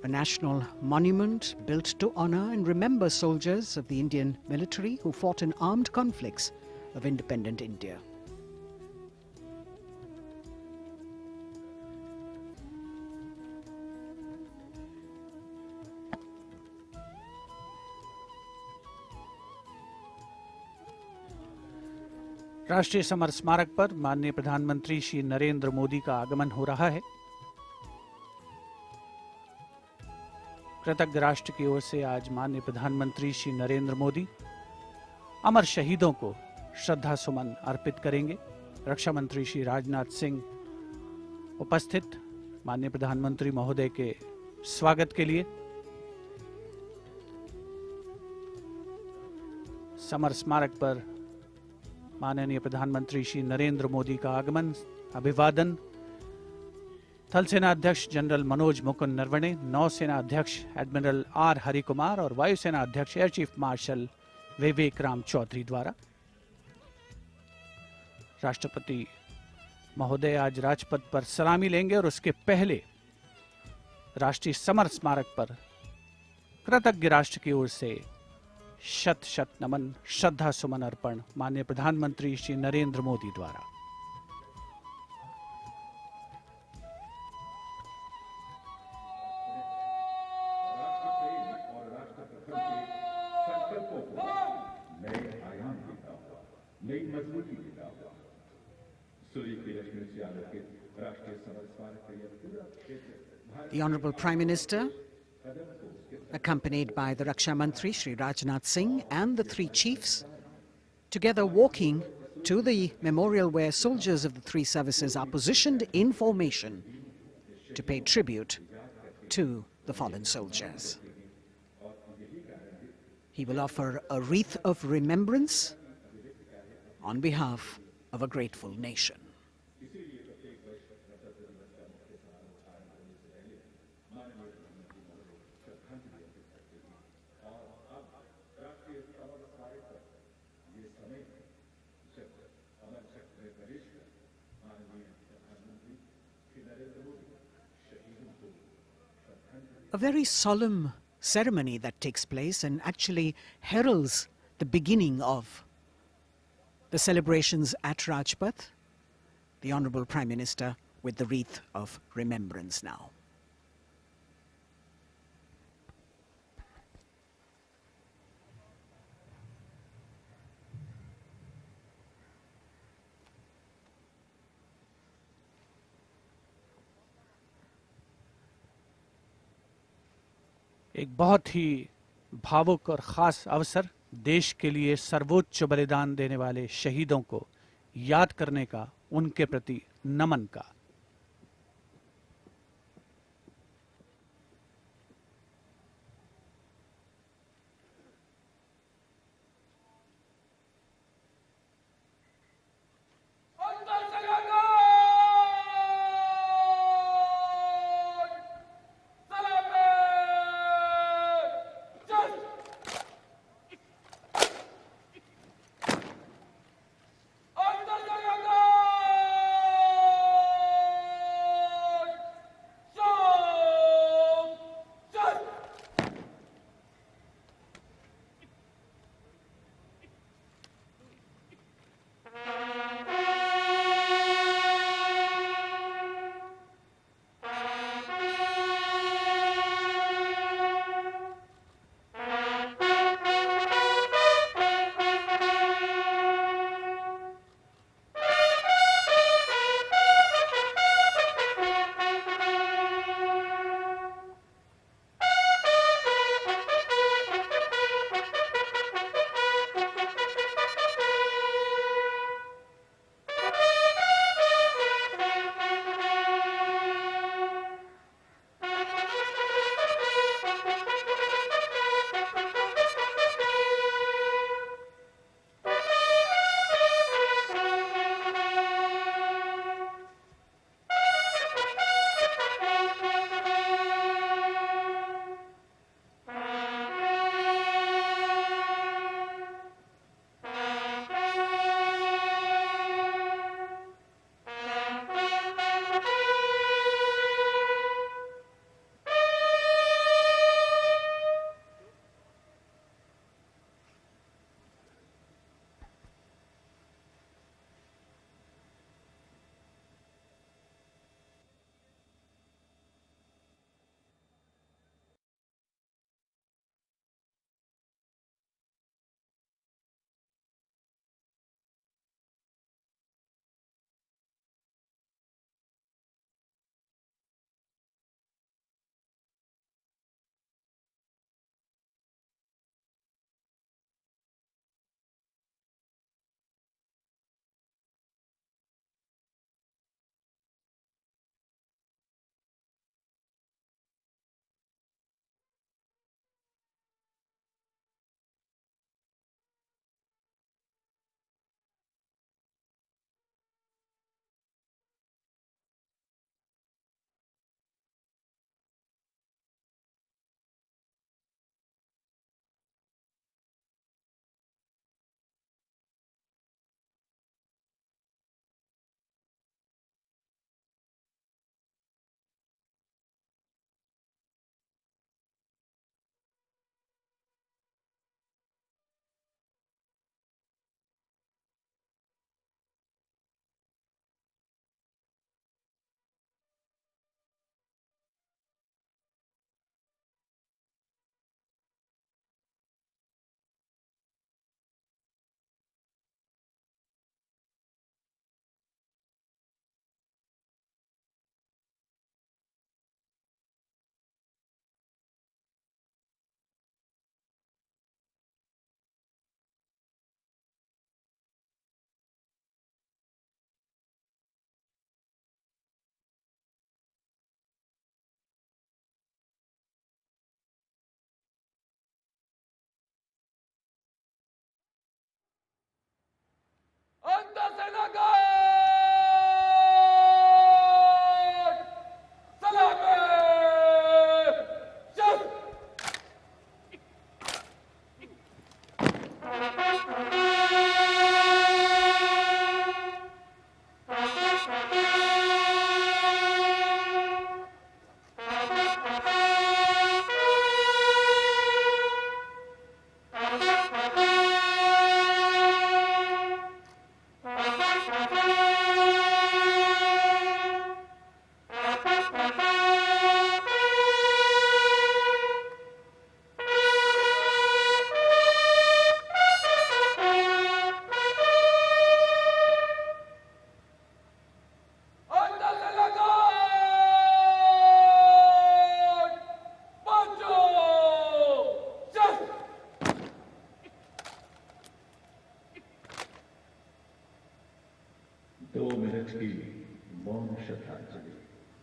a national monument built to honor and remember soldiers of the Indian military who fought in armed conflicts of independent India. राष्ट्रीय summer स्मारक पर माननीय प्रधानमंत्री श्री नरेंद्र मोदी का आगमन हो रहा है। कृतज्ञ राष्ट्र की ओर से आज माननीय प्रधानमंत्री श्री नरेंद्र मोदी अमर शहीदों को श्रद्धा सुमन अर्पित करेंगे। रक्षा मंत्री श्री राजनाथ सिंह उपस्थित माननीय प्रधानमंत्री महोदय के स्वागत के लिए समर स्मारक पर माननीय प्रधानमंत्री श्री नरेंद्र मोदी का आगमन, अभिवादन थल सेना अध्यक्ष जनरल मनोज मुकुंद नरवणे, नौसेना अध्यक्ष एडमिरल आर हरिकुमार और वायुसेना अध्यक्ष एयर चीफ मार्शल विवेक राम चौधरी द्वारा। राष्ट्रपति महोदय आज राजपथ पर सलामी लेंगे और उसके पहले राष्ट्रीय समर स्मारक पर कृतज्ञ राष्ट्र की ओर से शत शत नमन, श्रद्धा सुमन अर्पण माननीय प्रधानमंत्री श्री नरेंद्र मोदी द्वारा। The Honorable Prime Minister, accompanied by the Raksha Mantri Shri Rajnath Singh and the three chiefs, together walking to the memorial where soldiers of the three services are positioned in formation to pay tribute to the fallen soldiers. He will offer a wreath of remembrance on behalf of a grateful nation. A very solemn ceremony that takes place and actually heralds the beginning of the celebrations at Rajpath. The Honorable Prime Minister with the wreath of remembrance now. एक बहुत ही भावुक और खास अवसर, देश के लिए सर्वोच्च बलिदान देने वाले शहीदों को याद करने का, उनके प्रति नमन का।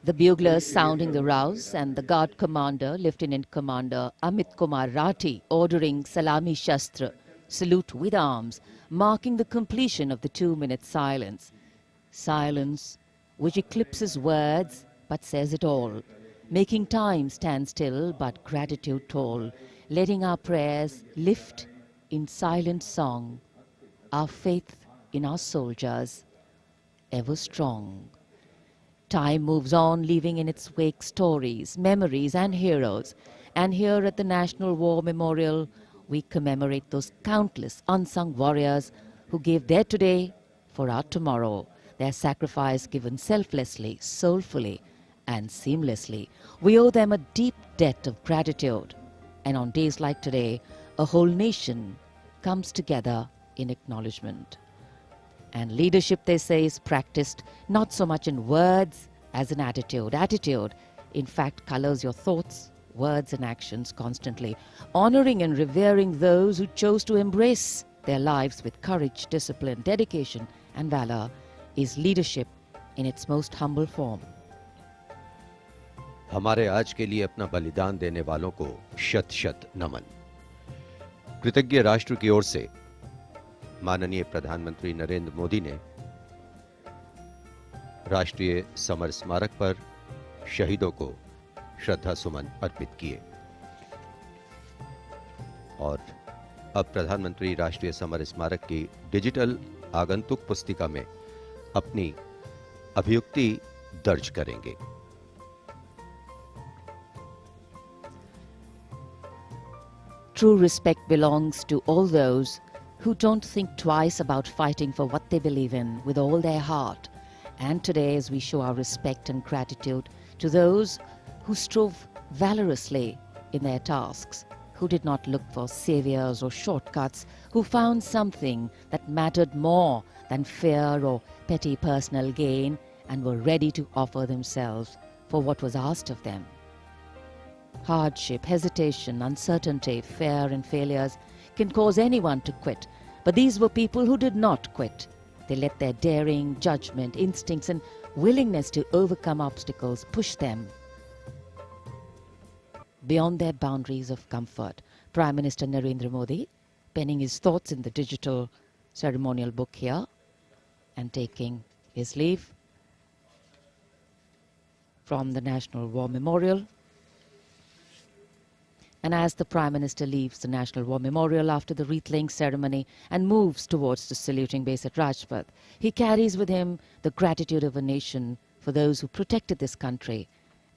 The buglers sounding the rouse and the guard commander, Lieutenant Commander Amit Kumar Rathi, ordering Salami Shastra, salute with arms, marking the completion of the 2-minute silence. Silence which eclipses words but says it all, making time stand still but gratitude toll, letting our prayers lift in silent song, our faith in our soldiers ever strong. Time moves on, leaving in its wake stories, memories and heroes. And here at the National War Memorial, we commemorate those countless unsung warriors who gave their today for our tomorrow, their sacrifice given selflessly, soulfully and seamlessly. We owe them a deep debt of gratitude. And on days like today, a whole nation comes together in acknowledgement. And leadership, they say, is practiced not so much in words as in attitude. Attitude, in fact, colors your thoughts, words and actions constantly. Honoring and revering those who chose to embrace their lives with courage, discipline, dedication and valor is leadership in its most humble form. हमारे आज के लिए अपना बलिदान देने वालों को शत शत नमन। कृतज्ञ राष्ट्र की ओर से माननीय प्रधानमंत्री नरेंद्र मोदी ने राष्ट्रीय समर स्मारक पर शहीदों को श्रद्धा सुमन अर्पित किए और अब प्रधानमंत्री राष्ट्रीय समर स्मारक की डिजिटल आगंतुक पुस्तिका में अपनी अभियुक्ति दर्ज करेंगे। True respect belongs to all those who don't think twice about fighting for what they believe in with all their heart. And today, as we show our respect and gratitude to those who strove valorously in their tasks, who did not look for saviors or shortcuts, who found something that mattered more than fear or petty personal gain and were ready to offer themselves for what was asked of them. Hardship, hesitation, uncertainty, fear and failures can cause anyone to quit. But these were people who did not quit. They let their daring, judgment, instincts and willingness to overcome obstacles push them beyond their boundaries of comfort. Prime Minister Narendra Modi penning his thoughts in the digital ceremonial book here and taking his leave from the National War Memorial. And as the Prime Minister leaves the National War Memorial after the wreath-laying ceremony and moves towards the saluting base at Rajpath, he carries with him the gratitude of a nation for those who protected this country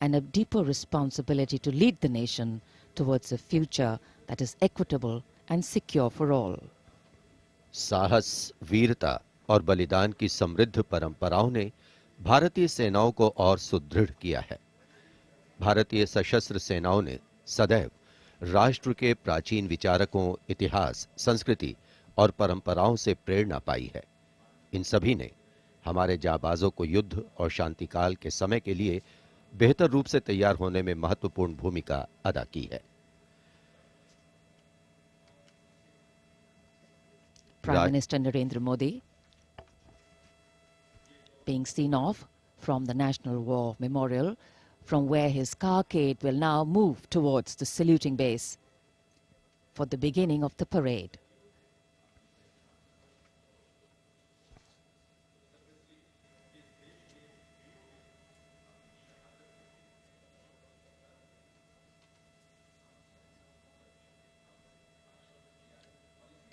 and a deeper responsibility to lead the nation towards a future that is equitable and secure for all. साहस, वीरता और बलिदान की समृद्ध परंपराओं ने भारतीय सेनाओं को और सुदृढ़ किया है। भारतीय सशस्त्र सेनाओं ने सदैव राष्ट्र के प्राचीन विचारकों, इतिहास, संस्कृति और परंपराओं से प्रेरणा पाई है। इन सभी ने हमारे जाबाजों को युद्ध और शांतिकाल के समय के लिए बेहतर रूप से तैयार होने में महत्वपूर्ण भूमिका अदा की है। Prime Minister Narendra Modi being seen off from the National War Memorial, from where his carcade will now move towards the saluting base for the beginning of the parade.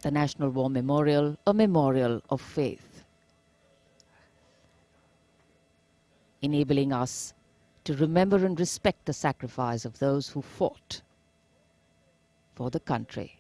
The National War Memorial, a memorial of faith, enabling us to remember and respect the sacrifice of those who fought for the country.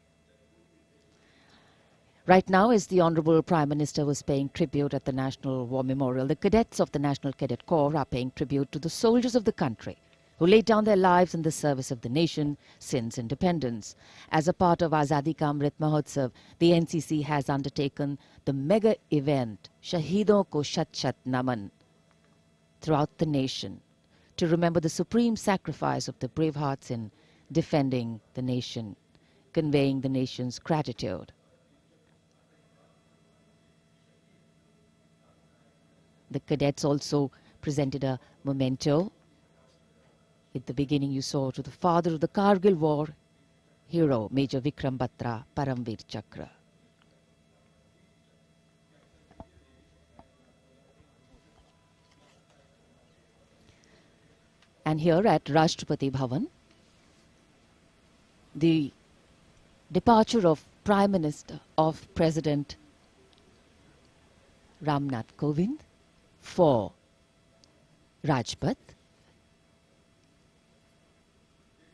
Right now, as the Honorable Prime Minister was paying tribute at the National War Memorial, the cadets of the National Cadet Corps are paying tribute to the soldiers of the country who laid down their lives in the service of the nation since independence. As a part of Azadi Ka Amrit Mahotsav, the NCC has undertaken the mega event Shahidon Ko Shat Shat Naman throughout the nation to remember the supreme sacrifice of the brave hearts in defending the nation, conveying the nation's gratitude. The cadets also presented a memento. At the beginning you saw to the father of the Kargil war, hero Major Vikram Batra, Paramveer Chakra. And here at Rashtrapati Bhavan, the departure of Prime Minister of President Ramnath Kovind for Rajpath.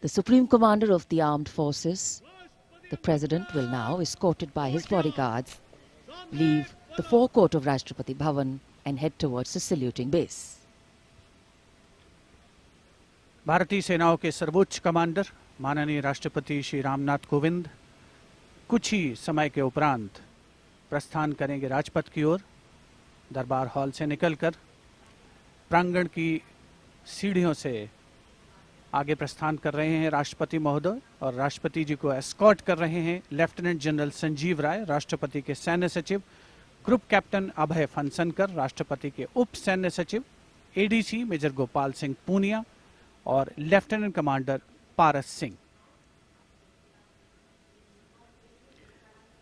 The Supreme Commander of the Armed Forces, the President, will now, escorted by his bodyguards, leave the forecourt of Rashtrapati Bhavan and head towards the saluting base. भारतीय सेनाओं के सर्वोच्च commander माननीय राष्ट्रपति श्री रामनाथ कोविंद कुछ ही समय के उपरांत प्रस्थान करेंगे राजपथ की ओर। दरबार हॉल से निकलकर प्रांगण की सीढ़ियों से आगे प्रस्थान कर रहे हैं राष्ट्रपति महोदय, और राष्ट्रपति जी को एस्कॉर्ट कर रहे हैं लेफ्टिनेंट जनरल संजीव राय, राष्ट्रपति के सैन्य सचिव, ग्रुप कैप्टन अभय फनसनकर, राष्ट्रपति के उप सैन्य सचिव एडीसी मेजर गोपाल सिंह पूनिया और lieutenant commander Paras Singh.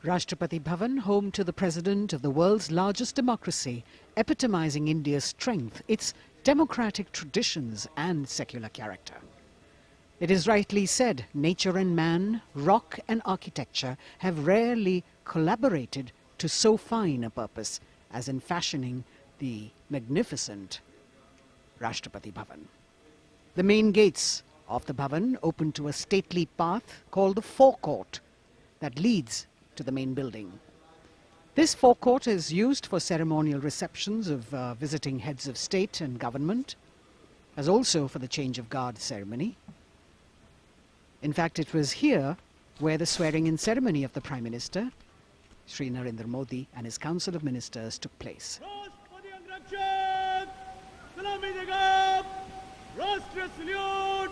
Rashtrapati Bhavan, home to the president of the world's largest democracy, epitomizing India's strength, its democratic traditions and secular character. It is rightly said, nature and man, rock and architecture have rarely collaborated to so fine a purpose as in fashioning the magnificent Rashtrapati Bhavan. The main gates of the Bhavan open to a stately path called the forecourt that leads to the main building. This forecourt is used for ceremonial receptions of visiting heads of state and government, as also for the change of guard ceremony. In fact, it was here where the swearing-in ceremony of the Prime Minister, Shri Narendra Modi, and his Council of Ministers took place. राष्ट्र salute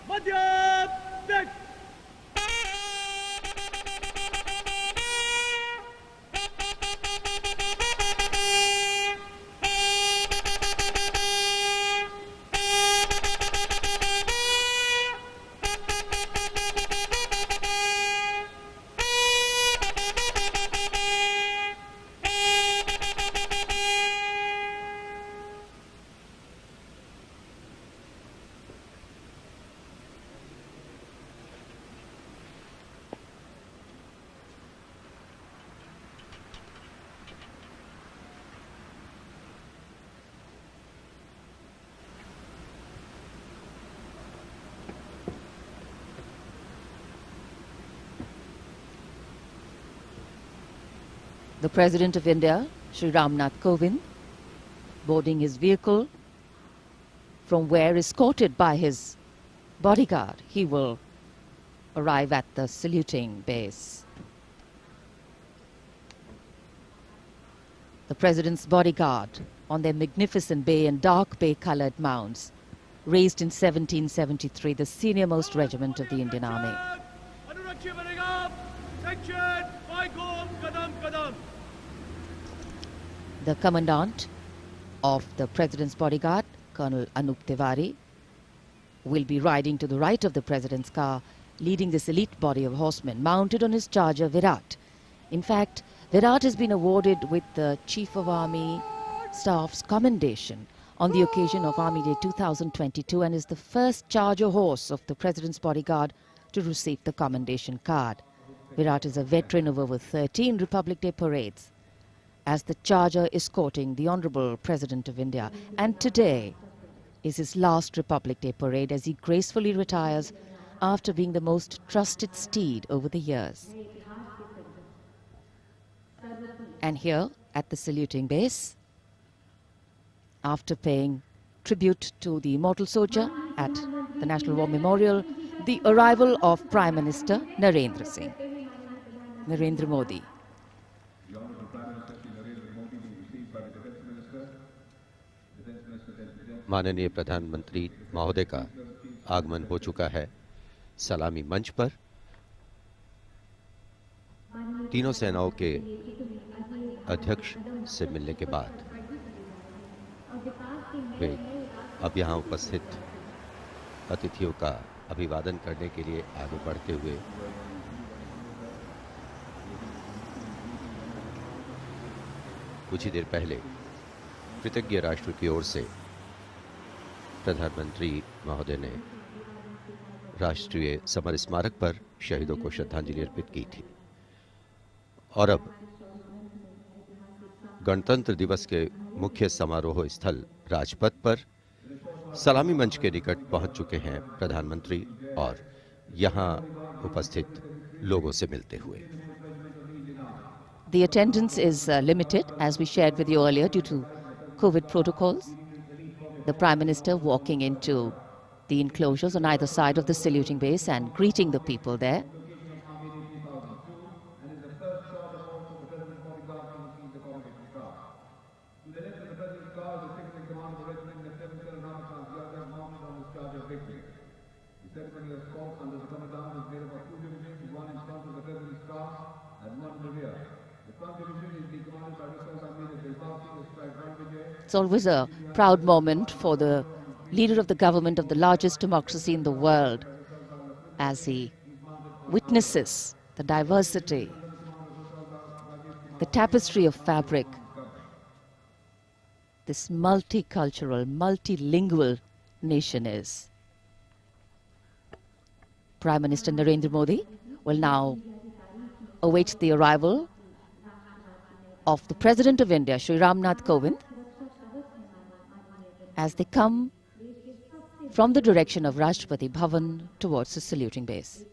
मध्य देख। The President of India, Shri Ramnath Kovind, boarding his vehicle, from where, escorted by his bodyguard, he will arrive at the saluting base. The President's bodyguard on their magnificent bay and dark bay-colored mounts, raised in 1773, the senior-most regiment of the Indian Army. The commandant of the President's bodyguard, Colonel Anup Tiwari, will be riding to the right of the President's car, leading this elite body of horsemen mounted on his charger Virat. In fact, Virat has been awarded with the Chief of Army Staff's commendation on the occasion of Army Day 2022 and is the first charger horse of the President's bodyguard to receive the commendation card. Virat is a veteran of over 13 Republic Day parades as the charger escorting the Honorable President of India, and today is his last Republic Day parade as he gracefully retires after being the most trusted steed over the years. And here at the saluting base, after paying tribute to the immortal soldier at the National War Memorial, the arrival of Prime Minister Narendra Modi. माननीय प्रधानमंत्री महोदय का आगमन हो चुका है सलामी मंच पर। तीनों सेनाओं के अध्यक्ष से मिलने के बाद वे अब यहाँ उपस्थित अतिथियों का अभिवादन करने के लिए आगे बढ़ते हुए कुछ ही देर पहले कृतज्ञ राष्ट्र की ओर से प्रधानमंत्री महोदय ने राष्ट्रीय समर स्मारक पर शहीदों को श्रद्धांजलि अर्पित की थी और अब गणतंत्र दिवस के मुख्य समारोह स्थल राजपथ पर सलामी मंच के निकट पहुंच चुके हैं प्रधानमंत्री और यहां उपस्थित लोगों से मिलते हुए। The attendance is limited, as we shared with you earlier, due to COVID protocols. The Prime Minister walking into the enclosures on either side of the saluting base and greeting the people there. It's always a proud moment for the leader of the government of the largest democracy in the world as he witnesses the diversity, the tapestry of fabric, this multicultural, multilingual nation is. Prime Minister Narendra Modi will now await the arrival of the President of India, Shri Ramnath Kovind, as they come from the direction of Rashtrapati Bhavan towards the saluting base.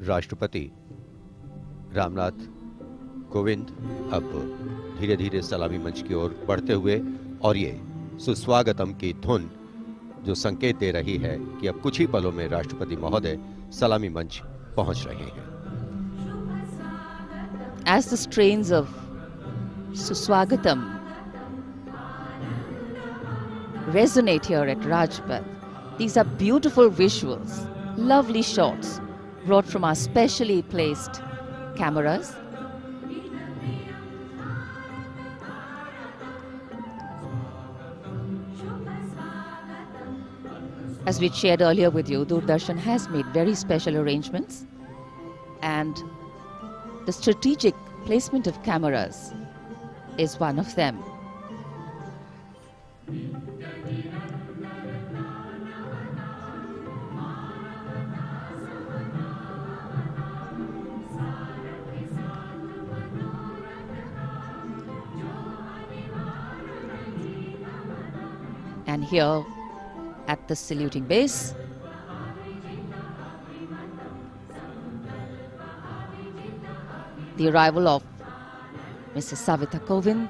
राष्ट्रपति रामनाथ कोविंद अब धीरे धीरे सलामी मंच की ओर बढ़ते हुए और ये सुस्वागतम की धुन जो संकेत दे रही है कि अब कुछ ही पलों में राष्ट्रपति महोदय सलामी मंच पहुंच रहे हैं। As the strains of Suswagatam resonate here at Rajpath, these are beautiful visuals, lovely shots brought from our specially placed cameras. As we shared earlier with you, Doordarshan has made very special arrangements, and the strategic placement of cameras is one of them. And here at the saluting base, the arrival of Mrs. Savita Kovind,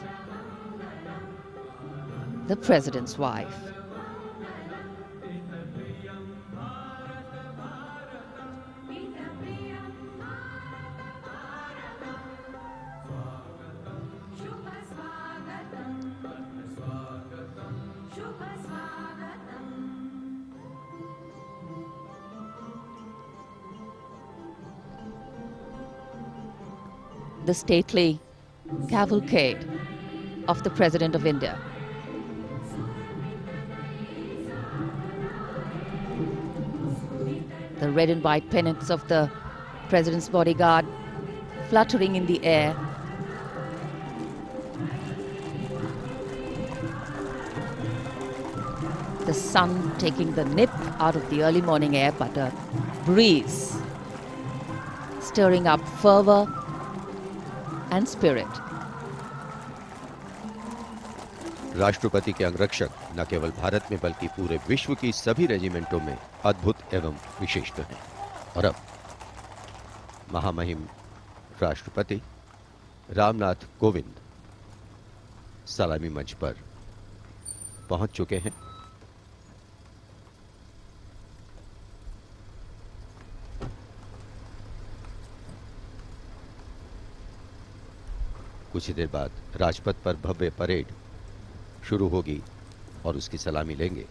the President's wife. The stately cavalcade of the President of India. The red and white pennants of the President's bodyguard fluttering in the air. The sun taking the nip out of the early morning air, but a breeze stirring up fervor and spirit. राष्ट्रपति के अंगरक्षक न केवल भारत में बल्कि पूरे विश्व की सभी रेजिमेंटों में अद्भुत एवं विशिष्ट हैं। और अब महामहिम राष्ट्रपति रामनाथ कोविंद सलामी मंच पर पहुंच चुके हैं। कुछ ही देर बाद राजपथ पर भव्य परेड शुरू होगी और उसकी सलामी लेंगे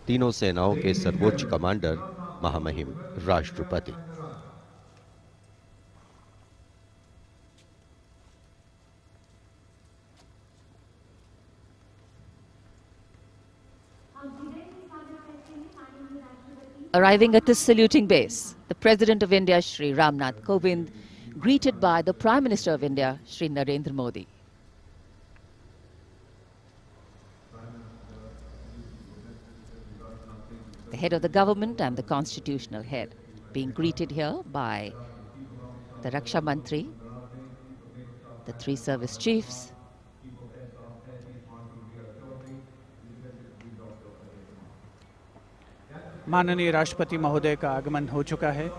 तीनों सेनाओं के सर्वोच्च कमांडर महामहिम राष्ट्रपति। Arriving at the saluting base, the President of India, Shri Ramnath Kovind, greeted by the Prime Minister of India, Shri Narendra Modi. The head of the government and the constitutional head being greeted here by the Raksha Mantri, the three service chiefs, माननीय राष्ट्रपति महोदय का आगमन हो चुका है।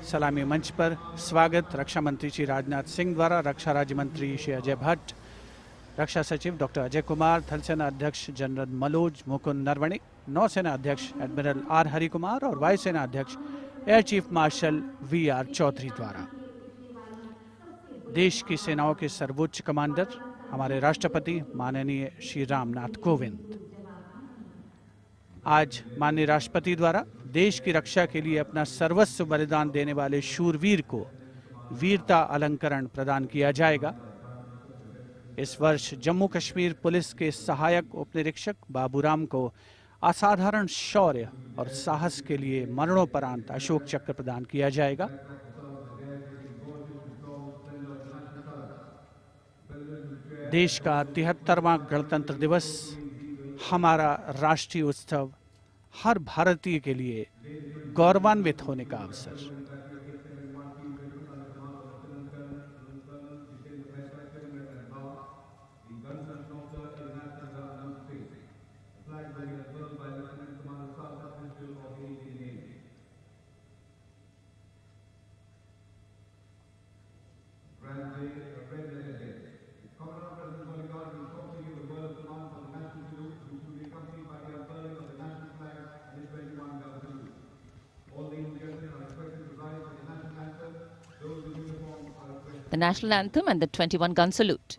सलामी मंच पर स्वागत रक्षा मंत्री श्री राजनाथ सिंह द्वारा रक्षा राज्य मंत्री श्री अजय भट्ट, रक्षा सचिव डॉक्टर अजय कुमार, थल सेना अध्यक्ष जनरल मनोज मुकुंद नरवणे, नौसेना अध्यक्ष एडमिरल आर हरि कुमार और वायुसेना अध्यक्ष air chief marshal V R. Chaudhary द्वारा। देश की सेनाओं के सर्वोच्च कमांडर हमारे राष्ट्रपति माननीय श्री रामनाथ कोविंद आज माननीय राष्ट्रपति द्वारा देश की रक्षा के लिए अपना सर्वस्व बलिदान देने वाले शूरवीर को वीरता अलंकरण प्रदान किया जाएगा। इस वर्ष जम्मू कश्मीर पुलिस के सहायक उपनिरीक्षक बाबूराम को असाधारण शौर्य और साहस के लिए मरणोपरांत अशोक चक्र प्रदान किया जाएगा। देश का 73वां गणतंत्र दिवस हमारा राष्ट्रीय उत्सव हर भारतीय के लिए गौरवान्वित होने का अवसर। the national anthem and the 21-gun salute.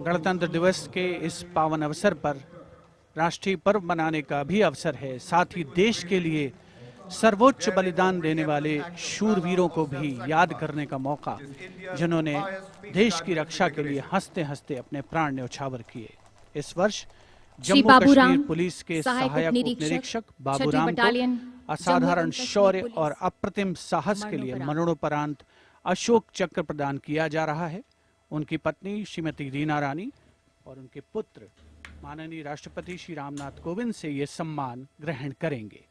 गणतंत्र दिवस के इस पावन अवसर पर राष्ट्रीय पर्व मनाने का भी अवसर है। साथ ही देश के लिए सर्वोच्च बलिदान देने वाले शूरवीरों को भी याद करने का मौका, जिन्होंने देश की रक्षा के लिए हंसते हंसते अपने प्राण न्यौछावर किए। इस वर्ष जम्मू कश्मीर पुलिस के सहायक उपनिरीक्षक बाबूराम को असाधारण शौर्य और अप्रतिम साहस के लिए मरणोपरांत अशोक चक्र प्रदान किया जा रहा है। उनकी पत्नी श्रीमती रीना रानी और उनके पुत्र माननीय राष्ट्रपति श्री रामनाथ कोविंद से ये सम्मान ग्रहण करेंगे।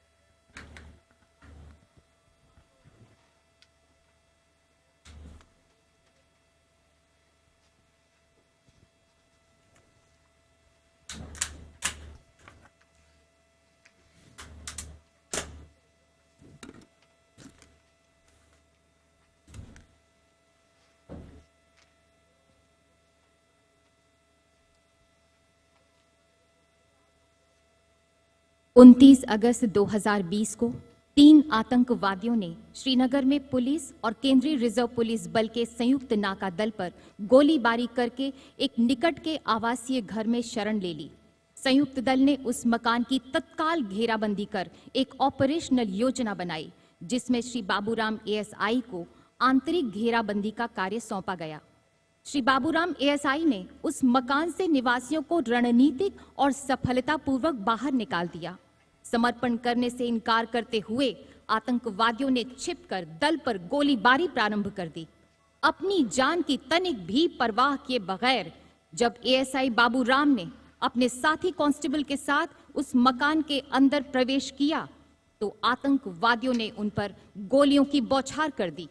अगस्त 2020 को 3 आतंकवादियों ने श्रीनगर में पुलिस और केंद्रीय रिजर्व पुलिस बल के संयुक्त नाका दल पर गोलीबारी करके एक निकट के आवासीय घर में शरण ले ली। संयुक्त दल ने उस मकान की तत्काल घेराबंदी कर एक ऑपरेशनल योजना बनाई, जिसमें श्री बाबूराम एएसआई को आंतरिक घेराबंदी का कार्य सौंपा गया। श्री बाबूराम एएसआई ने उस मकान से निवासियों को रणनीतिक और सफलतापूर्वक बाहर निकाल दिया। समर्पण करने से इनकार करते हुए आतंकवादियों ने छिपकर दल पर गोलीबारी प्रारंभ कर दी। अपनी जान की तनिक भी परवाह किए बगैर जब एएसआई बाबूराम ने अपने साथी कांस्टेबल के साथ उस मकान के अंदर प्रवेश किया तो आतंकवादियों ने उन पर गोलियों की बौछार कर दी।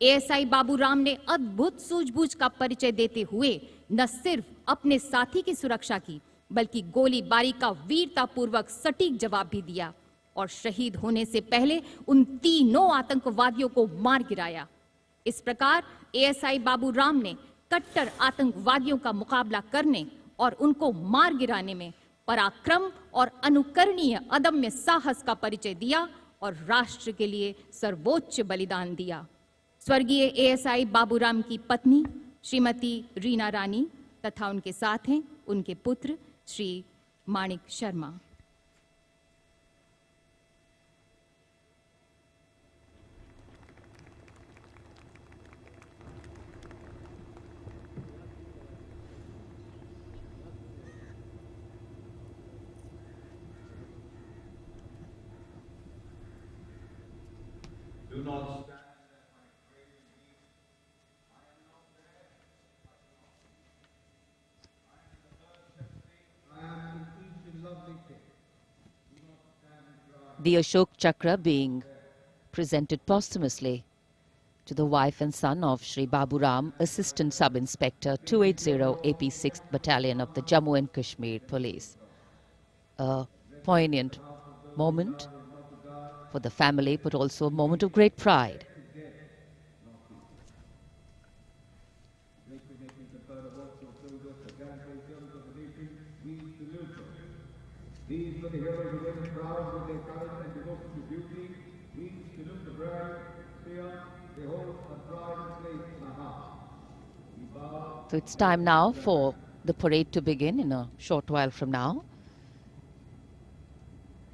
एएसआई बाबूराम ने अद्भुत सूझबूझ का परिचय देते हुए न सिर्फ अपने साथी की सुरक्षा की बल्कि गोलीबारी का वीरतापूर्वक सटीक जवाब भी दिया और शहीद होने से पहले उन तीनों आतंकवादियों को मार गिराया। इस प्रकार एएसआई बाबूराम ने कट्टर आतंकवादियों का मुकाबला करने और उनको मार गिराने में पराक्रम और अनुकरणीय अदम्य साहस का परिचय दिया और राष्ट्र के लिए सर्वोच्च बलिदान दिया। स्वर्गीय एएसआई बाबूराम की पत्नी श्रीमती रीना रानी तथा उनके साथ हैं उनके पुत्र श्री माणिक Sharma. Do not stand. The Ashok Chakra being presented posthumously to the wife and son of Shri Baburam, Assistant Sub-Inspector 280 AP 6th Battalion of the Jammu and Kashmir Police. A poignant moment for the family, but also a moment of great pride. These were the heroes who went proud with their courage and devotion to duty. We salute the brave, fear, they hold a pride and place in our hearts. We bow. So it's time now for the parade to begin in a short while from now.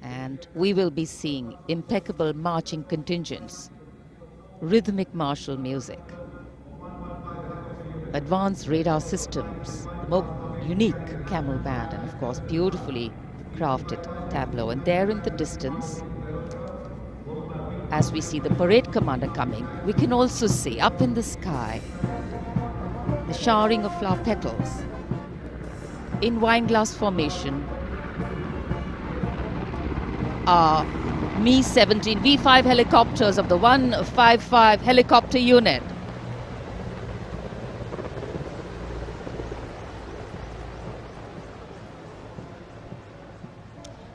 And we will be seeing impeccable marching contingents, rhythmic martial music, advanced radar systems, unique camel band, and of course beautifully crafted tableau. And there in the distance, as we see the parade commander coming, we can also see up in the sky the showering of flower petals in wineglass formation are Mi-17 V5 helicopters of the 155 helicopter unit.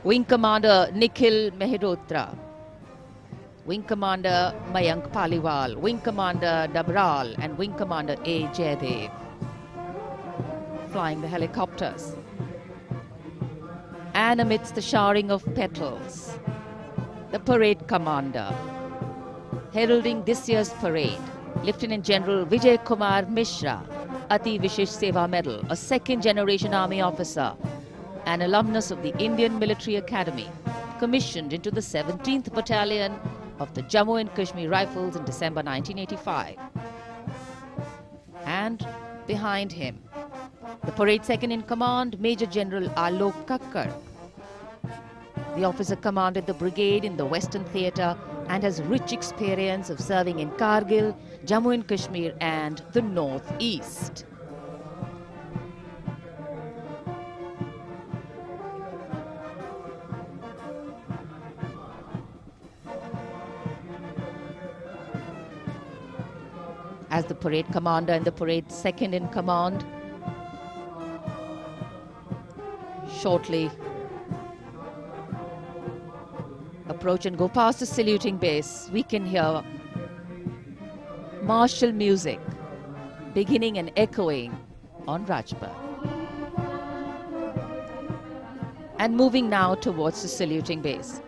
Wing Commander Nikhil Mehrotra, Wing Commander Mayank Paliwal, Wing Commander Dabral and Wing Commander A. Jaydev flying the helicopters. And amidst the showering of petals, the parade commander, heralding this year's parade, Lieutenant General Vijay Kumar Mishra, Ati Vishesh Seva Medal, a second-generation army officer, an alumnus of the Indian Military Academy, commissioned into the 17th Battalion of the Jammu and Kashmir Rifles in December 1985. And behind him, the parade second-in-command, Major General Alok Kakkar. The officer commanded the brigade in the Western Theatre and has rich experience of serving in Kargil, Jammu and Kashmir and the North-East. As the parade commander and the parade second-in-command shortly approach and go past the saluting base, we can hear martial music beginning and echoing on Rajpath. And moving now towards the saluting base,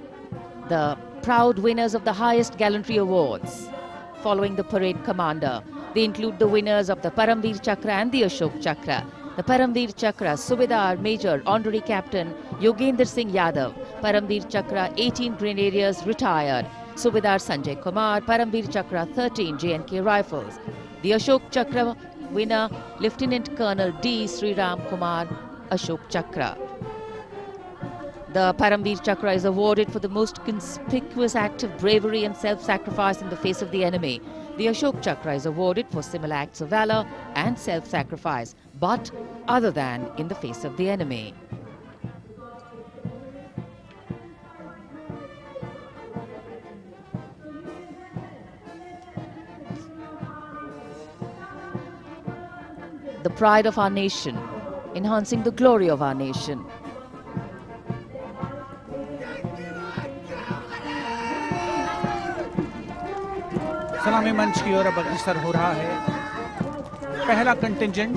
the proud winners of the highest gallantry awards following the parade commander. They include the winners of the Paramveer Chakra and the Ashok Chakra. The Paramveer Chakra, Subedar Major Honorary Captain Yogender Singh Yadav. Paramveer Chakra, 18 Grenadiers retired. Subedar Sanjay Kumar. Paramveer Chakra, 13 J&K Rifles. The Ashok Chakra, winner, Lieutenant Colonel D. Sri Ram Kumar Ashok Chakra. The Paramveer Chakra is awarded for the most conspicuous act of bravery and self-sacrifice in the face of the enemy. The Ashok Chakra is awarded for similar acts of valor and self-sacrifice, but other than in the face of the enemy. The pride of our nation, enhancing the glory of our nation. सलामी मंच की ओर अब अग्रसर हो रहा है पहला contingent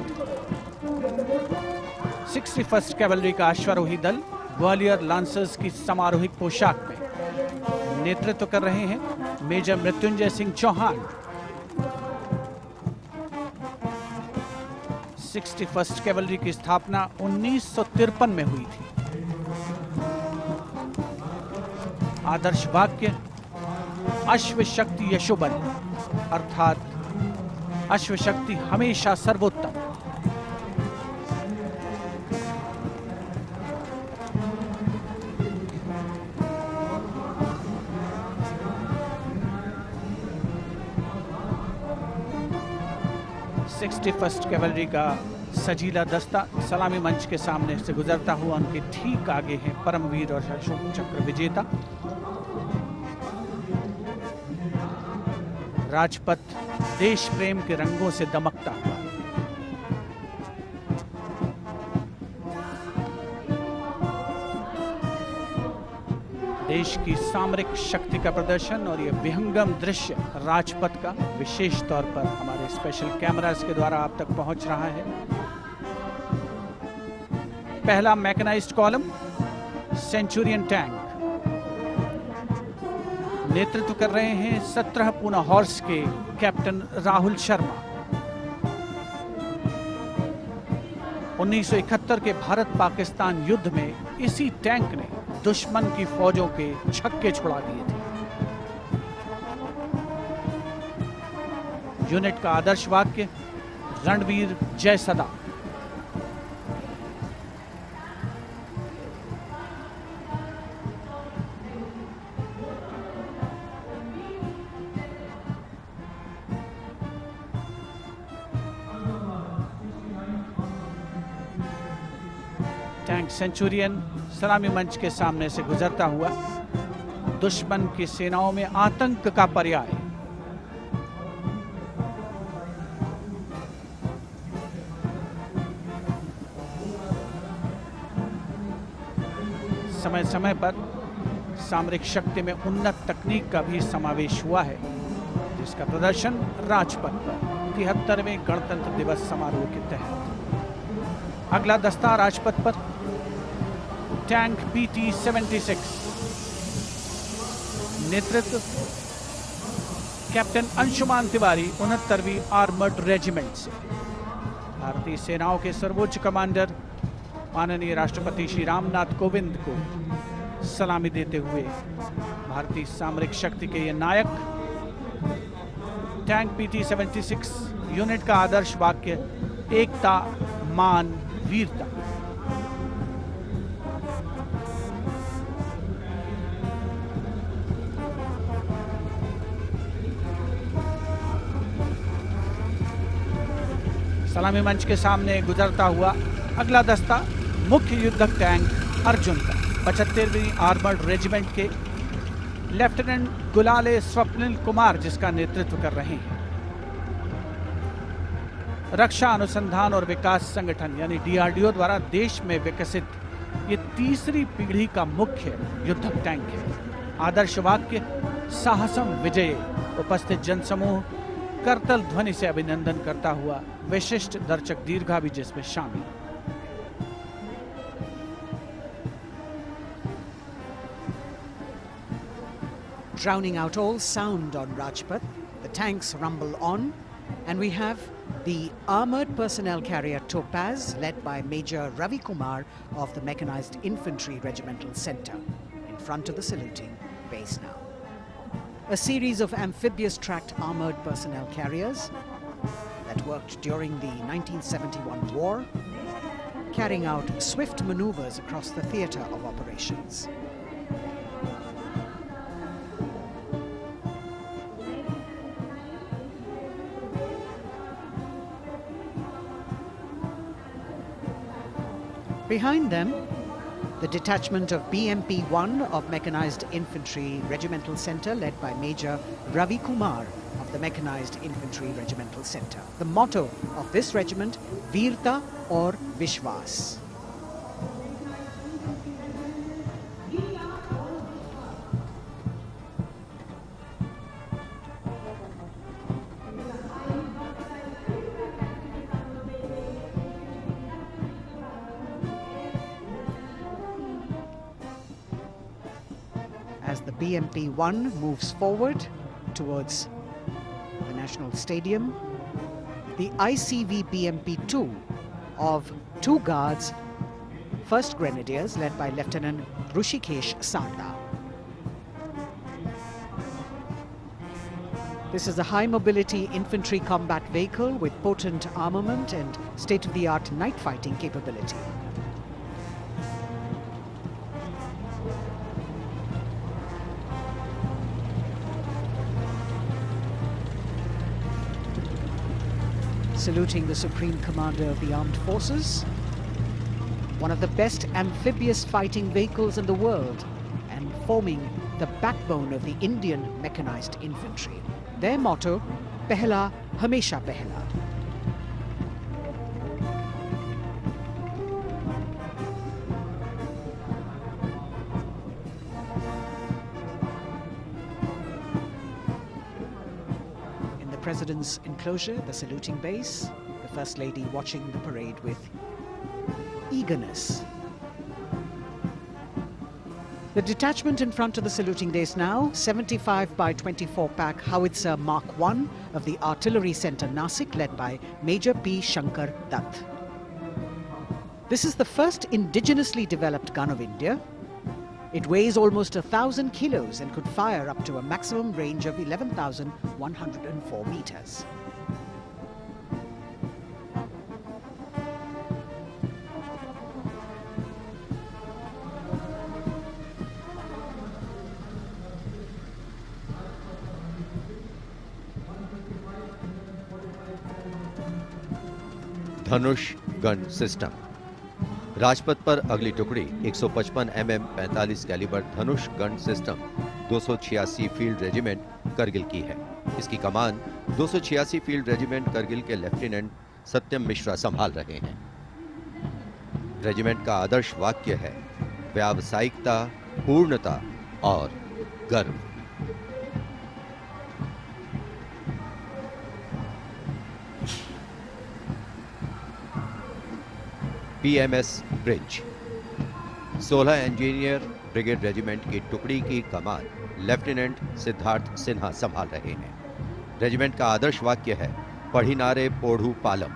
61st cavalry का अश्वारोही दल ग्वालियर लांसर्स की समारोहिक पोशाक में नेतृत्व कर रहे हैं major Mrityunjay Singh Chauhan. 61st cavalry की स्थापना 1953 में हुई थी। आदर्श वाक्य अश्व शक्ति यशोबल, अर्थात अश्व शक्ति हमेशा सर्वोत्तम। फर्स्ट कैवलरी का सजीला दस्ता सलामी मंच के सामने से गुजरता हुआ उनके ठीक आगे है परमवीर और अशोक चक्र विजेता। राजपथ देश प्रेम के रंगों से दमकता हुआ। देश की सामरिक शक्ति का प्रदर्शन और यह विहंगम दृश्य राजपथ का विशेष तौर पर हमारे स्पेशल कैमरास के द्वारा आप तक पहुंच रहा है। पहला मैकेनाइज्ड कॉलम सेंचुरियन टैंक नेतृत्व कर रहे हैं 17 पूना हॉर्स के कैप्टन राहुल शर्मा। 1971 के भारत पाकिस्तान युद्ध में इसी टैंक ने दुश्मन की फौजों के छक्के छुड़ा दिए थे। यूनिट का आदर्श वाक्य रणवीर जय सदा। टैंक सेंचुरियन सलामी मंच के सामने से गुजरता हुआ दुश्मन की सेनाओं में आतंक का पर्याय। समय समय पर सामरिक शक्ति में उन्नत तकनीक का भी समावेश हुआ है, जिसका प्रदर्शन राजपथ पर 73वें गणतंत्र दिवस समारोह के तहत। अगला दस्ता राजपथ पर टैंक PT-76 नेतृत्व कैप्टन अंशुमान तिवारी 69वीं आर्मर्ड रेजिमेंट से। भारतीय सेनाओं के सर्वोच्च कमांडर माननीय राष्ट्रपति श्री रामनाथ कोविंद को सलामी देते हुए भारतीय सामरिक शक्ति के ये नायक। टैंक PT-76 यूनिट का आदर्श वाक्य एकता मान वीरता। सलामी मंच के सामने गुजरता हुआ अगला दस्ता मुख्य युद्धक टैंक अर्जुन का 75वीं आर्मर्ड रेजिमेंट के लेफ्टिनेंट गुलाले स्वप्निल कुमार जिसका नेतृत्व कर रहे हैं। रक्षा अनुसंधान और विकास संगठन यानी DRDO द्वारा देश में विकसित ये तीसरी पीढ़ी का मुख्य युद्धक टैंक है। आदर्श वाक्य साहसम विजय। उपस्थित जनसमूह करतल ध्वनि से अभिनंदन करता हुआ विशिष्ट दर्शक दीर्घा भी जिसमें शामिल। Drowning out all sound on Rajpath, the tanks rumble on, and we have the armored personnel carrier Topaz, led by Major Ravi Kumar of the Mechanized Infantry Regimental Center, in front of the saluting base now. A series of amphibious tracked armored personnel carriers, that worked during the 1971 war, carrying out swift maneuvers across the theatre of operations. Behind them, the detachment of BMP-1 of Mechanized Infantry Regimental Centre, led by Major Ravi Kumar of the Mechanized Infantry Regimental Centre. The motto of this regiment, Veerta or Vishwas. As the BMP-1 moves forward towards the National Stadium, the ICV BMP-2 of 2 Guards, 1st Grenadiers, led by Lieutenant Rushikesh Sarda. This is a high-mobility infantry combat vehicle with potent armament and state-of-the-art night fighting capability. Saluting the Supreme Commander of the Armed Forces, one of the best amphibious fighting vehicles in the world and forming the backbone of the Indian mechanized infantry. Their motto, Pehla Hamesha Pehla. President's enclosure, the saluting base, the First Lady watching the parade with eagerness. The detachment in front of the saluting base now, 75 by 24 pack howitzer Mark I of the Artillery Centre Nasik, led by Major P. Shankar Dutt. This is the first indigenously developed gun of India. It weighs almost 1,000 kilos and could fire up to a maximum range of 11,104 meters. Dhanush gun system. Rajpath पर अगली टुकड़ी 155 mm 45 calibre Dhanush gun system 286 field regiment Kargil की है। इसकी कमान 286 field regiment Kargil के lieutenant सत्यम मिश्रा संभाल रहे हैं। रेजिमेंट का आदर्श वाक्य है व्यावसायिकता, पूर्णता और गर्व। PMS bridge. 16 engineer brigade regiment की टुकड़ी की कमान लेफ्टिनेंट सिद्धार्थ सिन्हा संभाल रहे हैं। रेजिमेंट का आदर्श वाक्य है पढ़िनारे पोढ़ू पालम।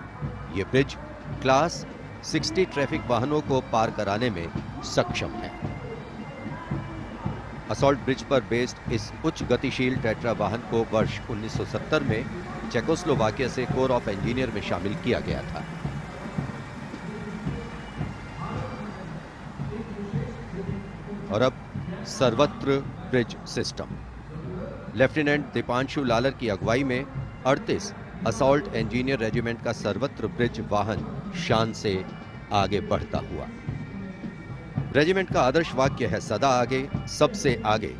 ये ब्रिज क्लास 60 ट्रैफिक वाहनों को पार कराने में सक्षम है। असॉल्ट ब्रिज पर बेस्ड इस उच्च गतिशील टेट्रा वाहन को वर्ष 1970 में चेकोस्लोवाकिया से कोर ऑफ इंजीनियर में शामिल किया गया था। और अब सर्वत्र bridge system. Lieutenant Deepanshu Lalor की अगुवाई में 38 असॉल्ट इंजीनियर रेजिमेंट का सर्वत्र ब्रिज वाहन शान से आगे बढ़ता हुआ। रेजिमेंट का आदर्श वाक्य है सदा आगे, सबसे आगे।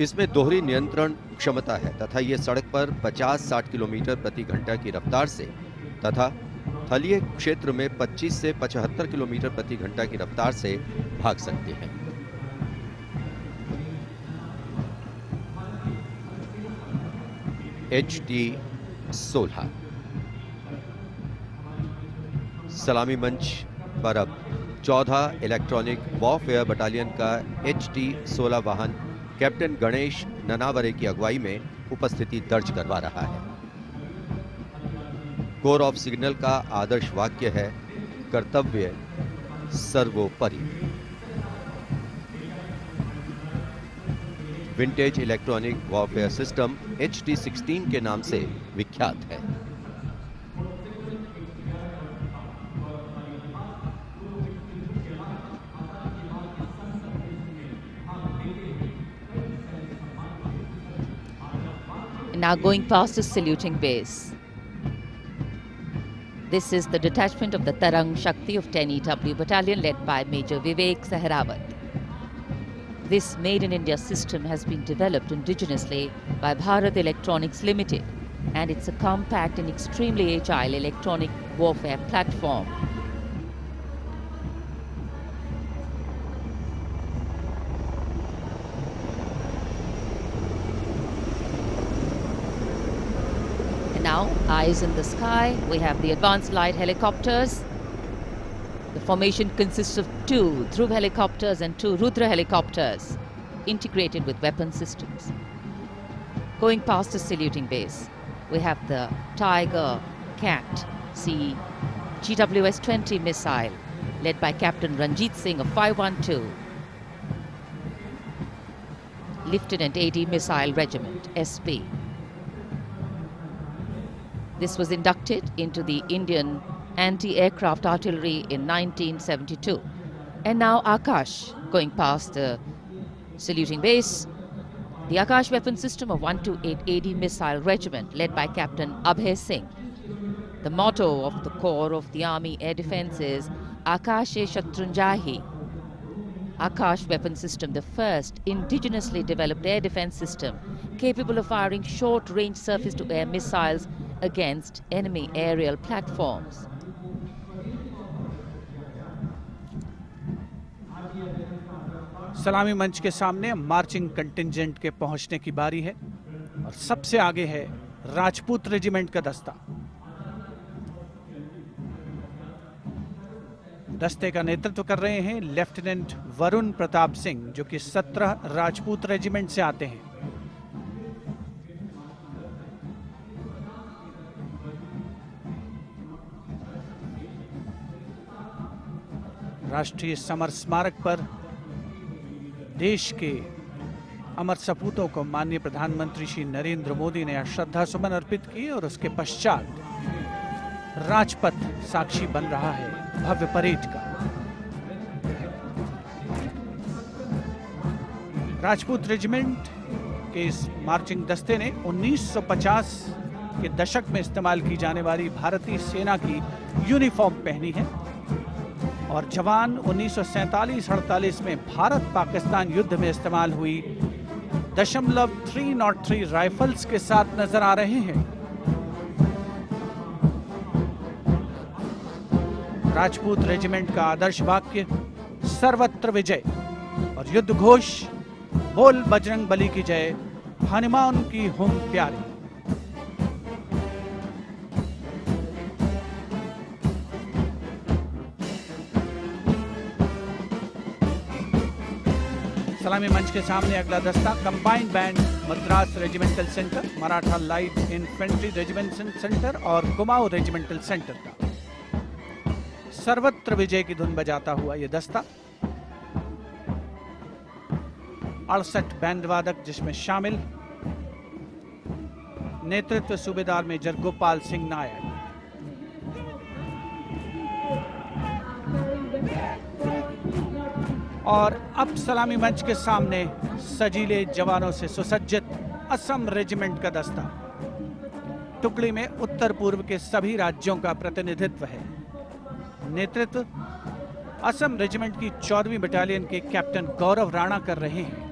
इसमें दोहरी नियंत्रण क्षमता है तथा यह सड़क पर 50-60 किलोमीटर प्रति घंटा की रफ्तार से तथा थलीय क्षेत्र में 25 से 75 किलोमीटर प्रति घंटा की रफ्तार से भाग सकते हैं। HT-16 सलामी मंच पर अब 14 इलेक्ट्रॉनिक वॉरफेयर बटालियन का HT-16 वाहन कैप्टन गणेश ननावरे की अगुवाई में उपस्थिति दर्ज करवा रहा है। कोर ऑफ सिग्नल का आदर्श वाक्य है कर्तव्य सर्वोपरि। Vintage electronic warfare system HT-16 के नाम से विख्यात है। now going past the saluting base. This is the detachment of the Tarang Shakti of 10 EW Battalion led by Major Vivek Sehrawat. This Made in India system has been developed indigenously by Bharat Electronics Limited, and it's a compact and extremely agile electronic warfare platform. And now, eyes in the sky, we have the advanced light helicopters. The formation consists of 2 Dhruv helicopters and 2 Rudra helicopters, integrated with weapon systems. Going past the saluting base, we have the Tiger Cat C GWS-20 missile, led by Captain Ranjit Singh of 512, Lieutenant AD Missile Regiment, SP. This was inducted into the Indian Anti-Aircraft Artillery in 1972. And now Akash, going past the saluting base, the Akash weapon system of 128 AD Missile Regiment, led by Captain Abhay Singh. The motto of the Corps of the Army Air Defence is Akashe Shatrunjahi. Akash weapon system, the first indigenously developed air defence system capable of firing short-range surface-to-air missiles against enemy aerial platforms. सलामी मंच के सामने marching contingent के पहुंचने की बारी है और सबसे आगे है राजपूत रेजिमेंट का दस्ता। दस्ते का नेतृत्व कर रहे हैं लेफ्टिनेंट वरुण प्रताप सिंह, जो कि 17 राजपूत रेजिमेंट से आते हैं। राष्ट्रीय समर स्मारक पर देश के अमर सपूतों को माननीय प्रधानमंत्री श्री नरेंद्र मोदी ने श्रद्धा सुमन अर्पित किए और उसके पश्चात राजपथ साक्षी बन रहा है भव्य परेड का। राजपूत रेजिमेंट के इस मार्चिंग दस्ते ने 1950 के दशक में इस्तेमाल की जाने वाली भारतीय सेना की यूनिफॉर्म पहनी है और जवान 1947-48 में भारत पाकिस्तान युद्ध में इस्तेमाल हुई .303 राइफल्स के साथ नजर आ रहे हैं। राजपूत रेजिमेंट का आदर्श वाक्य सर्वत्र विजय और युद्ध घोष बोल बजरंग बली की जय, हनुमान की हुम प्यारी। सलामी मंच के सामने अगला दस्ता combined band Madras regimental centre, Maratha light infantry regimental centre और कुमाऊं रेजिमेंटल सेंटर का सर्वत्र विजय की धुन बजाता हुआ यह दस्ता 68 बैंड वादक जिसमें शामिल नेतृत्व सूबेदार मेजर गोपाल सिंह नायक। और अब सलामी मंच के सामने सजीले जवानों से सुसज्जित असम रेजिमेंट का दस्ता। टुकड़ी में उत्तर पूर्व के सभी राज्यों का प्रतिनिधित्व है। नेतृत्व असम रेजिमेंट की 14वीं बटालियन के कैप्टन गौरव राणा कर रहे हैं।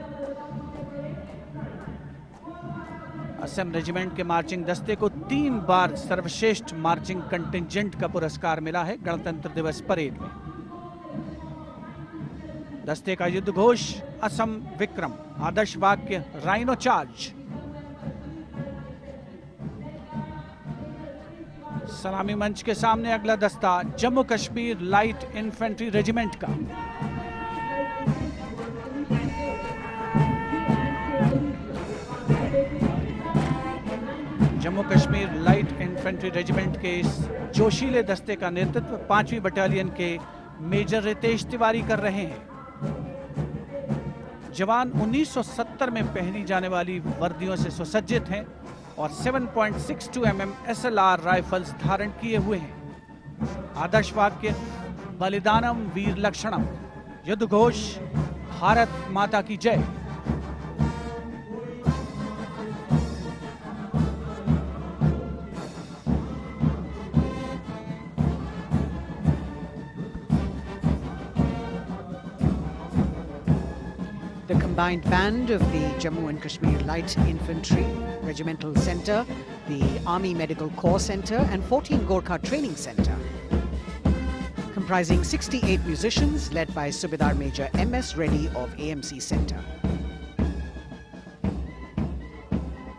असम रेजिमेंट के मार्चिंग दस्ते को 3 बार सर्वश्रेष्ठ मार्चिंग कंटिंजेंट का पुरस्कार मिला है गणतंत्र दिवस परेड में। दस्ते का युद्ध घोष असम विक्रम, आदर्श वाक्य राइनो चार्ज। सलामी मंच के सामने अगला दस्ता Jammu Kashmir light infantry regiment का। Jammu Kashmir light infantry regiment के इस जोशीले दस्ते का नेतृत्व 5वीं बटालियन के मेजर रितेश तिवारी कर रहे हैं। जवान 1970 में पहनी जाने वाली वर्दियों से सुसज्जित हैं और 7.62 mm SLR राइफल्स धारण किए हुए हैं। आदर्श वाक्य बलिदानम वीर लक्षणम, युद्ध घोष भारत माता की जय। The combined band of the Jammu and Kashmir Light Infantry Regimental Centre, the Army Medical Corps Centre and 14 Gorkha Training Centre, comprising 68 musicians led by Subedar Major M.S. Reddy of AMC Centre.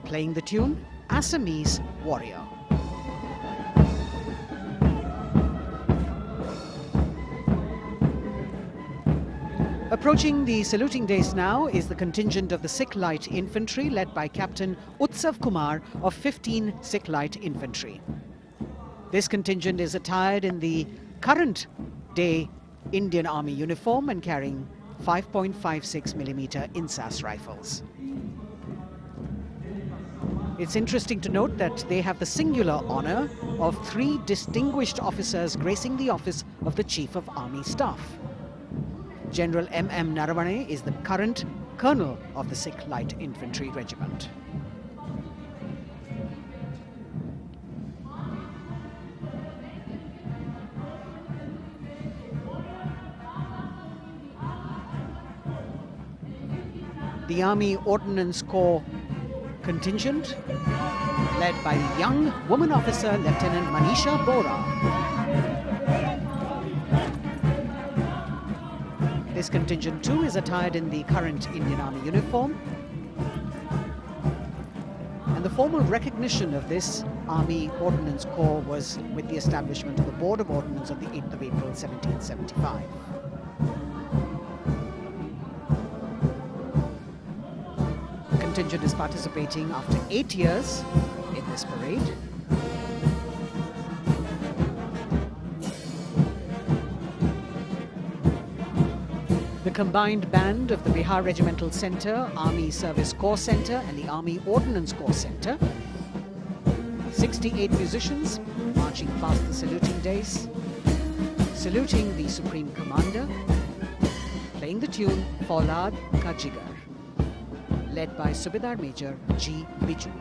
Playing the tune, Assamese Warrior. Approaching the saluting days now is the contingent of the Sikh Light Infantry led by Captain Utsav Kumar of 15 Sikh Light Infantry. This contingent is attired in the current day Indian Army uniform and carrying 5.56mm INSAS rifles. It's interesting to note that they have the singular honor of 3 distinguished officers gracing the office of the Chief of Army Staff. General M.M. Naravane is the current colonel of the Sikh Light Infantry Regiment. The Army Ordnance Corps contingent, led by the young woman officer Lieutenant Manisha Bora. This contingent too is attired in the current Indian Army uniform. And the formal recognition of this Army Ordnance Corps was with the establishment of the Board of Ordnance on the 8th of April 1775. The contingent is participating after 8 years in this parade. The combined band of the Bihar Regimental Centre, Army Service Corps Centre and the Army Ordnance Corps Centre. 68 musicians marching past the saluting days, saluting the Supreme Commander, playing the tune Faulad Ka Jigar, led by Subedar Major G. Biju.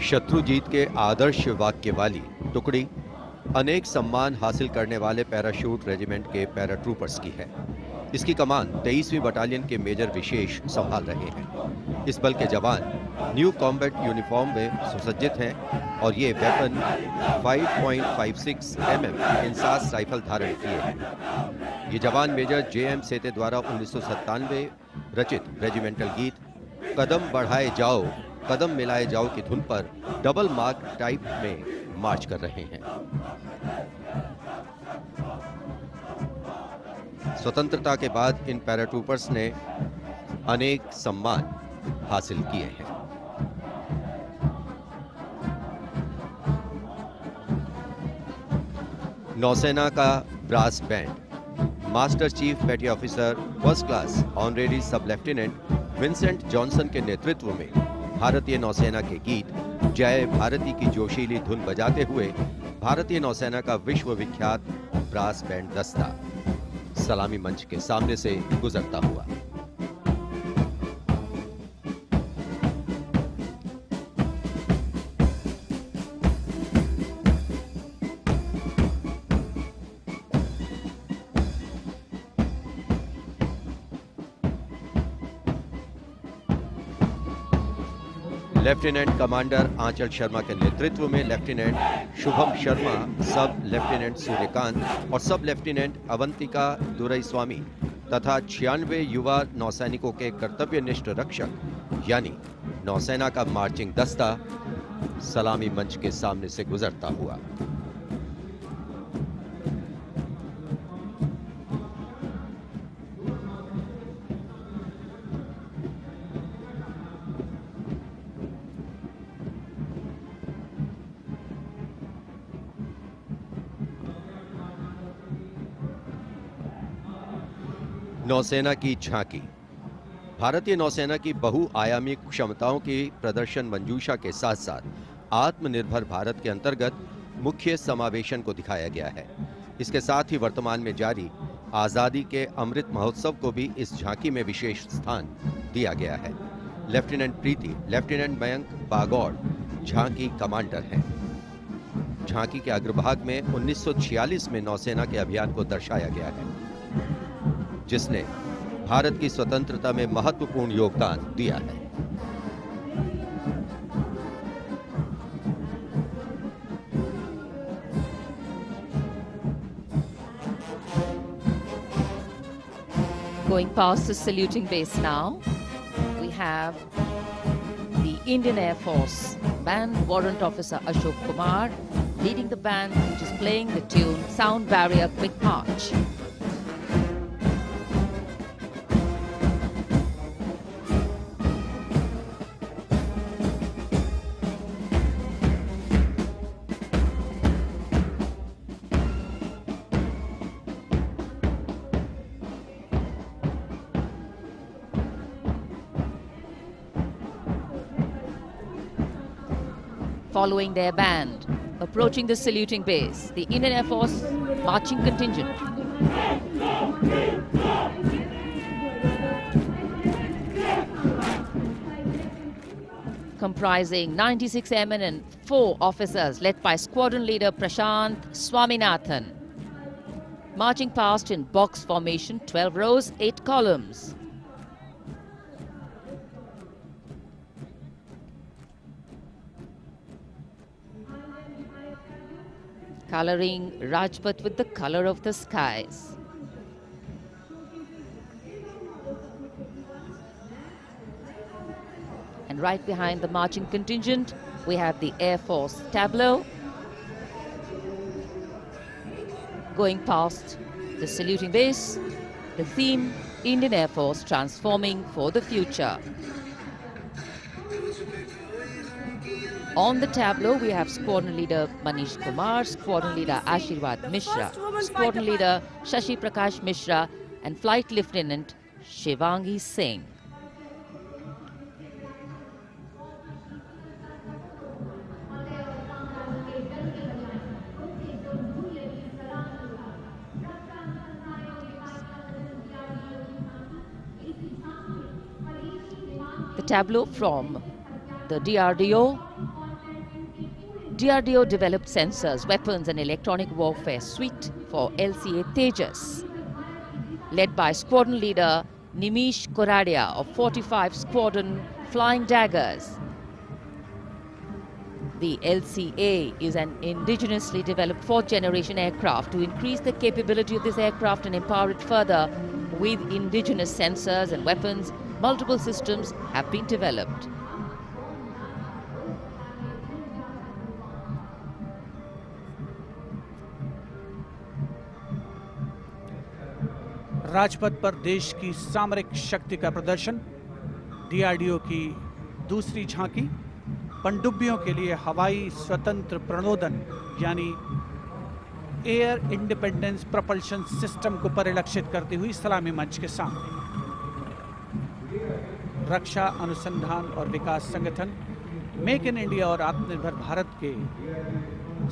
Shatrujeet के आदर्श वाक्य वाली टुकड़ी अनेक सम्मान हासिल करने वाले parachute regiment के पैराट्रूपर्स की है। इसकी कमान 23वीं बटालियन के मेजर विशेष संभाल रहे हैं। इस बल के जवान न्यू कॉम्बैट यूनिफॉर्म में सुसज्जित हैं और ये वेपन 5.56 mm इंसास राइफल धारण किए हैं। ये जवान मेजर J.M. सेते द्वारा 1997 रचित रेजिमेंटल गीत कदम बढ़ाए जाओ कदम मिलाए जाओ की धुन पर डबल मार्क टाइप में मार्च कर रहे हैं। स्वतंत्रता के बाद इन पैराट्रूपर्स ने अनेक सम्मान हासिल किए हैं। नौसेना का ब्रास बैंड मास्टर चीफ पेटी ऑफिसर फर्स्ट क्लास ऑनरेरी सब लेफ्टिनेंट विंसेंट जॉनसन के नेतृत्व में भारतीय नौसेना के गीत जय भारती की जोशीली धुन बजाते हुए भारतीय नौसेना का विश्व विख्यात ब्रास बैंड दस्ता सलामी मंच के सामने से गुजरता हुआ। लेफ्टिनेंट कमांडर आंचल शर्मा के नेतृत्व में लेफ्टिनेंट शुभम शर्मा, सब लेफ्टिनेंट सूर्यकांत और सब लेफ्टिनेंट अवंतिका दुरईस्वामी तथा 96 युवा नौसैनिकों के कर्तव्यनिष्ठ रक्षक यानी नौसेना का मार्चिंग दस्ता सलामी मंच के सामने से गुजरता हुआ। नौसेना की झांकी भारतीय नौसेना की बहुआयामी क्षमताओं की प्रदर्शन मंजूषा के साथ साथ आत्मनिर्भर भारत के अंतर्गत मुख्य समावेशन को दिखाया गया है। इसके साथ ही वर्तमान में जारी आजादी के अमृत महोत्सव को भी इस झांकी में विशेष स्थान दिया गया है। लेफ्टिनेंट प्रीति, लेफ्टिनेंट मयंक बागौड़, झांकी कमांडर हैं। झांकी के अग्रभाग में 1946 में नौसेना के अभियान को दर्शाया गया है, जिसने भारत की स्वतंत्रता में महत्वपूर्ण योगदान दिया है। Going past the saluting base now, we have the Indian Air Force Band Warrant Officer Ashok Kumar leading the band, which is playing the tune Sound Barrier Quick March. Following their band, approaching the saluting base, the Indian Air Force marching contingent. Comprising 96 airmen and 4 officers led by squadron leader Prashant Swaminathan. Marching past in box formation, 12 rows, 8 columns. Coloring Rajpath with the color of the skies. And right behind the marching contingent, we have the Air Force tableau. Going past the saluting base, the theme, Indian Air Force transforming for the future. On the tableau, we have Squadron Leader Manish Kumar, Squadron Leader Ashirwad Mishra, Squadron Leader Shashi Prakash Mishra, and Flight Lieutenant Shivangi Singh. The tableau from the DRDO. DRDO developed sensors, weapons and electronic warfare suite for LCA Tejas. Led by Squadron Leader Nimish Koradia of 45 Squadron Flying Daggers. The LCA is an indigenously developed 4th generation aircraft. To increase the capability of this aircraft and empower it further with indigenous sensors and weapons, multiple systems have been developed. Rajpath पर देश की सामरिक शक्ति का प्रदर्शन, DRDO की दूसरी झांकी, पनडुब्बियों के लिए हवाई स्वतंत्र प्रणोदन यानी एयर इंडिपेंडेंस प्रपल्शन सिस्टम को परिलक्षित करती हुई सलामी मंच के सामने। रक्षा अनुसंधान और विकास संगठन मेक इन इंडिया और आत्मनिर्भर भारत के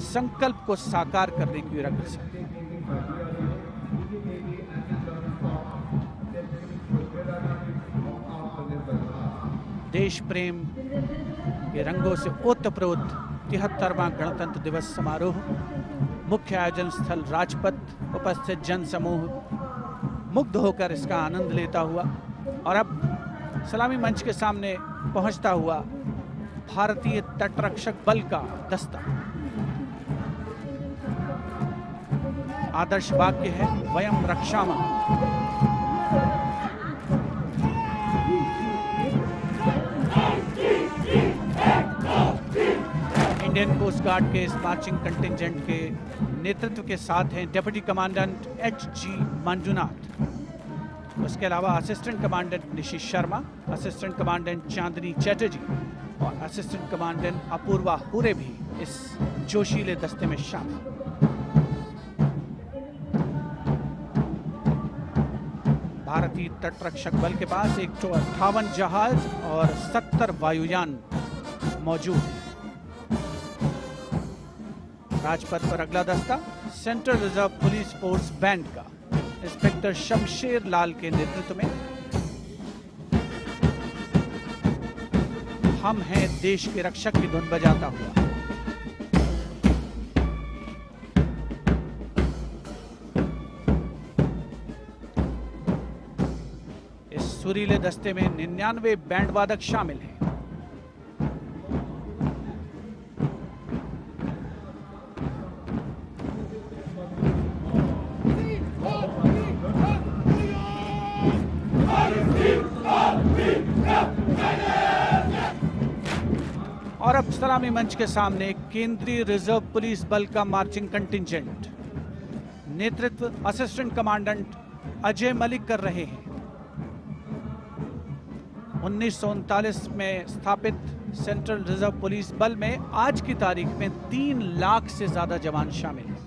संकल्प को साकार करने की अग्रसर। देश प्रेम के रंगों से ओतप्रोत 73वां गणतंत्र दिवस समारोह, मुख्य आयोजन स्थल राजपथ, उपस्थित जन समूह मुग्ध होकर इसका आनंद लेता हुआ और अब सलामी मंच के सामने पहुंचता हुआ भारतीय तटरक्षक बल का दस्ता। आदर्श वाक्य है वयम रक्षामः। इंडियन कोस्ट गार्ड के इस मार्चिंग कंटिंजेंट के नेतृत्व के साथ हैं डिप्टी कमांडेंट एच.जी. मंजुनाथ। उसके अलावा assistant commandant Nishish Sharma, assistant commandant Chandni Chatterjee और असिस्टेंट कमांडेंट अपूर्वा हुरे भी इस जोशीले दस्ते में शामिल। भारतीय तटरक्षक बल के पास 158 जहाज और 70 वायुयान मौजूद हैं। राजपथ पर अगला दस्ता central reserve police force band का इंस्पेक्टर शमशेर लाल के नेतृत्व में हम हैं देश के रक्षक की धुन बजाता हुआ। इस सुरीले दस्ते में 99 बैंड वादक शामिल हैं। और अब सलामी मंच के सामने केंद्रीय रिजर्व पुलिस बल का मार्चिंग कंटिंजेंट, नेतृत्व असिस्टेंट कमांडेंट अजय मलिक कर रहे हैं। 1939 में स्थापित सेंट्रल रिजर्व पुलिस बल में आज की तारीख में 3 लाख से ज्यादा जवान शामिल हैं।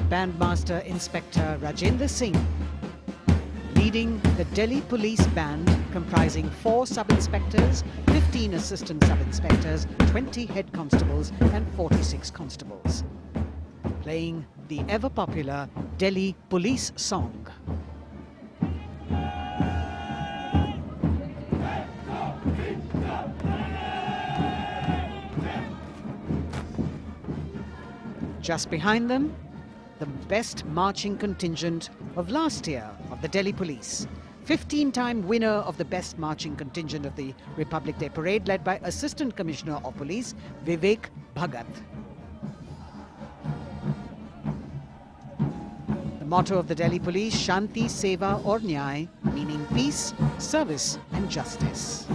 Bandmaster Inspector Rajendra Singh, leading the Delhi Police Band comprising 4 sub-inspectors, 15 assistant sub-inspectors, 20 head constables and 46 constables, playing the ever-popular Delhi Police song. Just behind them, the best marching contingent of last year of the Delhi Police. 15-time winner of the best marching contingent of the Republic Day Parade, led by Assistant Commissioner of Police Vivek Bhagat. The motto of the Delhi Police, Shanti, Seva aur Nyay, meaning peace, service and justice.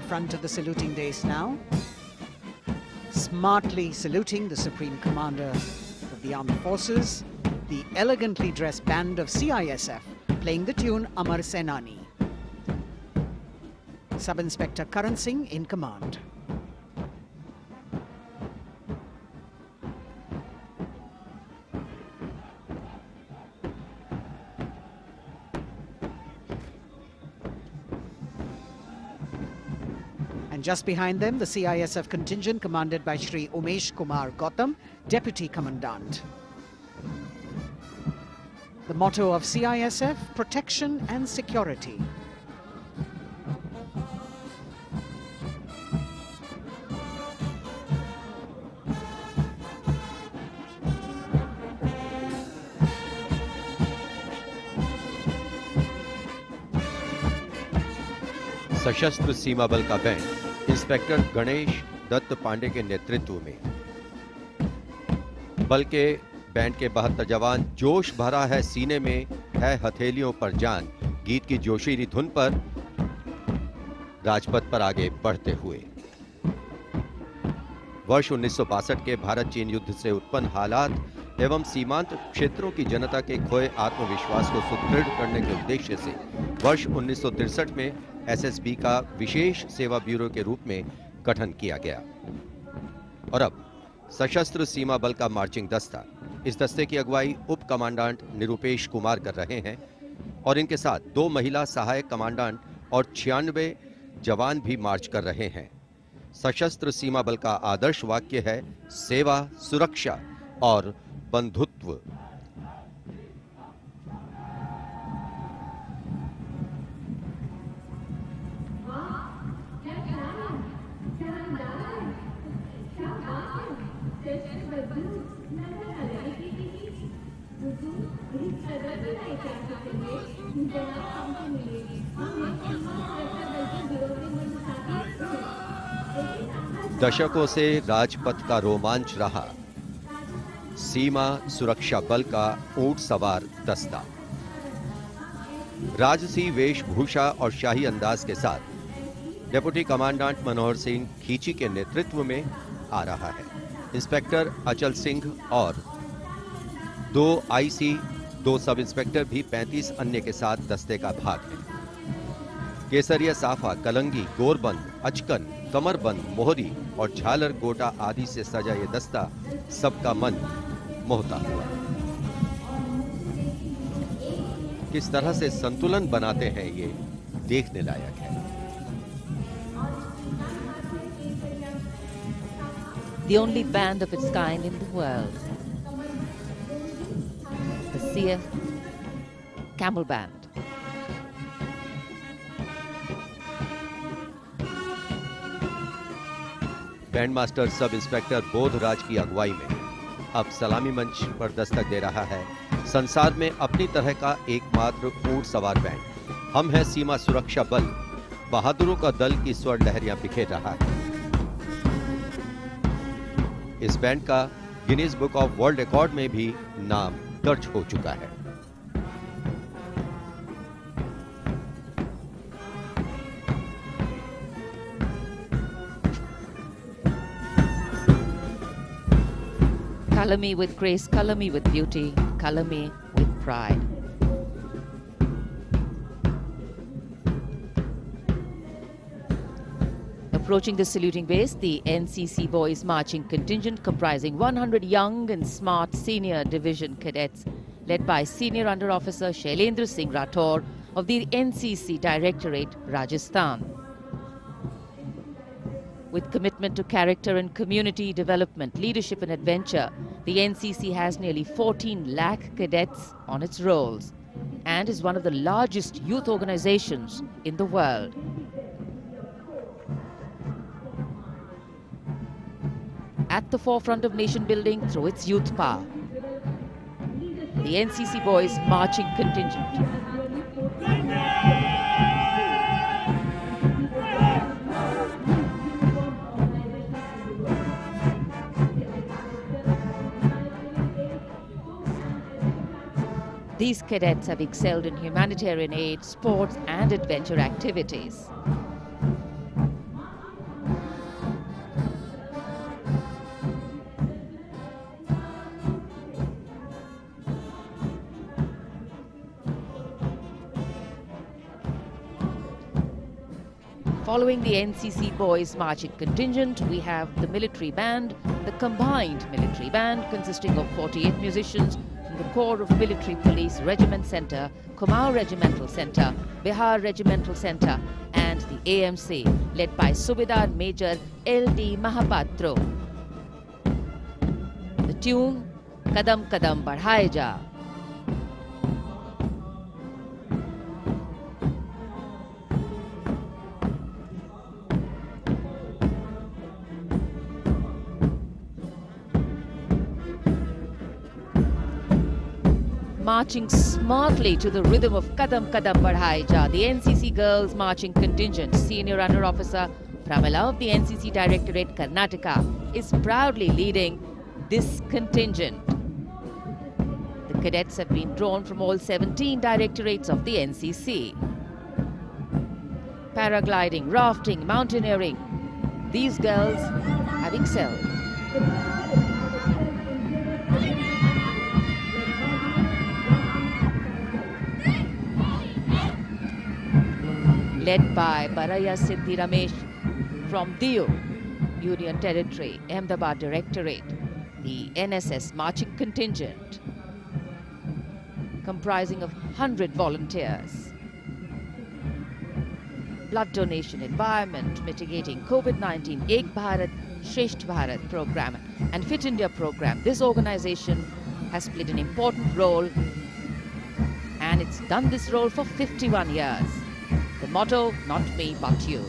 Front of the saluting dais now, smartly saluting the Supreme Commander of the Armed Forces, the elegantly dressed band of CISF playing the tune Amar Senani. Sub-Inspector Karan Singh in command. And just behind them, the CISF contingent commanded by Shri Umesh Kumar Gautam, Deputy Commandant. The motto of CISF, protection and security. सशस्त्र सीमा बल का band inspector Ganesh Dutt Pandey के नेतृत्व में, बल के band के 72 जवान जोश भरा है सीने में है हथेलियों पर जान गीत की जोशीली धुन पर राजपथ पर आगे बढ़ते हुए। वर्ष 1962 के भारत चीन युद्ध से उत्पन्न हालात एवं सीमांत क्षेत्रों की जनता के खोए आत्मविश्वास को सुदृढ़ करने के उद्देश्य से वर्ष 1963 में एसएसबी का विशेष सेवा ब्यूरो के रूप में गठन किया गया और अब सशस्त्र सीमा बल का मार्चिंग दस्ता, इस दस्ते की अगुवाई उप कमांडेंट निरुपेश कुमार कर रहे हैं और इनके साथ 2 महिला सहायक कमांडेंट और 96 जवान भी मार्च कर रहे हैं। सशस्त्र सीमा बल का आदर्श वाक्य है सेवा, सुरक्षा और बंधुत्व। दशकों से राजपथ का रोमांच रहा सीमा सुरक्षा बल का ऊंट सवार दस्ता राजसी वेशभूषा और शाही अंदाज के साथ डिप्टी कमांडेंट मनोहर सिंह खींची के नेतृत्व में आ रहा है। इंस्पेक्टर अचल सिंह और 2 आईसी, 2 सब इंस्पेक्टर भी 35 अन्य के साथ दस्ते का भाग है। केसरिया साफा, कलंगी, गोरबंद, अचकन, कमरबंद, मोहरी और झालर गोटा आदि से सजा ये दस्ता सबका मन मोहता हुआ। किस तरह से संतुलन बनाते हैं ये देखने लायक है। The only band of its kind in the world. The Sia Camel Band. Band master sub inspector Bodhraj की अगुवाई में अब सलामी मंच पर दस्तक दे रहा है संसार में अपनी तरह का एकमात्र ऊंट सवार बैंड। हम हैं सीमा सुरक्षा बल, बहादुरों का दल की स्वर लहरियां बिखेर रहा है। इस बैंड का Guinness book of world record में भी नाम दर्ज हो चुका है। Color me with grace, color me with beauty, color me with pride. Approaching the saluting base, the NCC Boys Marching Contingent comprising 100 young and smart senior division cadets led by Senior Under Officer Shailendra Singh Rathore of the NCC Directorate, Rajasthan. With commitment to character and community development, leadership and adventure, the NCC has nearly 14 lakh cadets on its rolls and is one of the largest youth organizations in the world. At the forefront of nation building through its youth power, the NCC Boys Marching Contingent. These cadets have excelled in humanitarian aid, sports and adventure activities. Following the NCC Boys Marching Contingent, we have the military band, the combined military band consisting of 48 musicians from the Corps of Military Police Regiment Centre, Kumaon Regimental Centre, Bihar Regimental Centre and the AMC led by Subedar Major L.D. Mahapatro. The tune, Kadam Kadam Badhaye Ja. Marching smartly to the rhythm of Kadam Kadam Badhaye Ja, the NCC Girls Marching Contingent, Senior Under Officer Pramila of the NCC Directorate, Karnataka, is proudly leading this contingent. The cadets have been drawn from all 17 directorates of the NCC. Paragliding, rafting, mountaineering, these girls have excelled. Led by Baraya Siddhi Ramesh from Vedio, Union Territory, Ahmedabad Directorate, the NSS Marching Contingent, comprising of 100 volunteers. Blood donation, environment, mitigating COVID-19, Ek Bharat, Shresht Bharat program and Fit India program. This organization has played an important role and it's done this role for 51 years. The motto, not me, but you.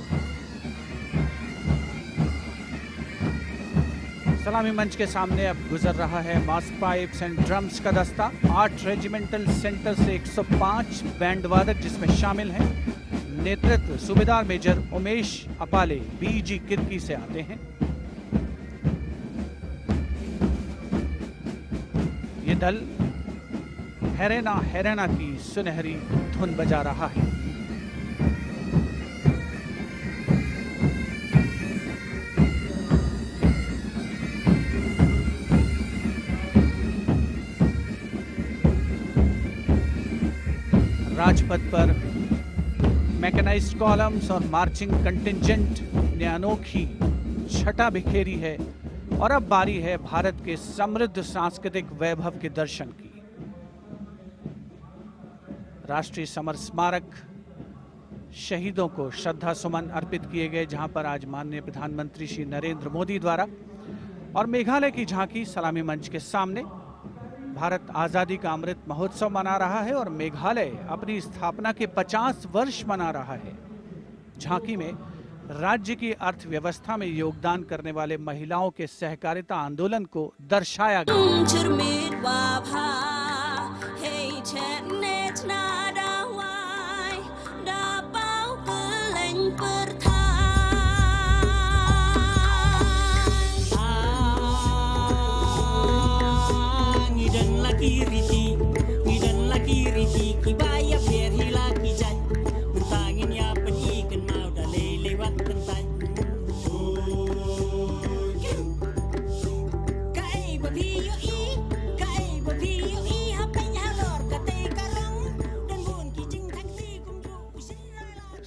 सलामी मंच के सामने अब गुजर रहा है मास pipes and drums का दस्ता। 8 रेजिमेंटल सेंटर से 105 बैंड वादक जिसमें शामिल हैं। नेतृत्व सूबेदार मेजर उमेश अपाले बीजी किरकी से आते हैं। ये दल हैरेना हैरेना की सुनहरी धुन बजा रहा है। राजपथ पर मैकेनाइज्ड कॉलम्स और मार्चिंग कंटिंजेंट ने अनोखी छटा बिखेरी है और अब बारी है भारत के समृद्ध सांस्कृतिक वैभव के दर्शन की। राष्ट्रीय समर स्मारक शहीदों को श्रद्धा सुमन अर्पित किए गए, जहां पर आज माननीय प्रधानमंत्री श्री नरेंद्र मोदी द्वारा और मेघालय की झांकी सलामी मंच के सामने भारत आज़ादी का अमृत महोत्सव मना रहा है और मेघालय अपनी स्थापना के 50 वर्ष मना रहा है। झांकी में राज्य की अर्थव्यवस्था में योगदान करने वाले महिलाओं के सहकारिता आंदोलन को दर्शाया गया।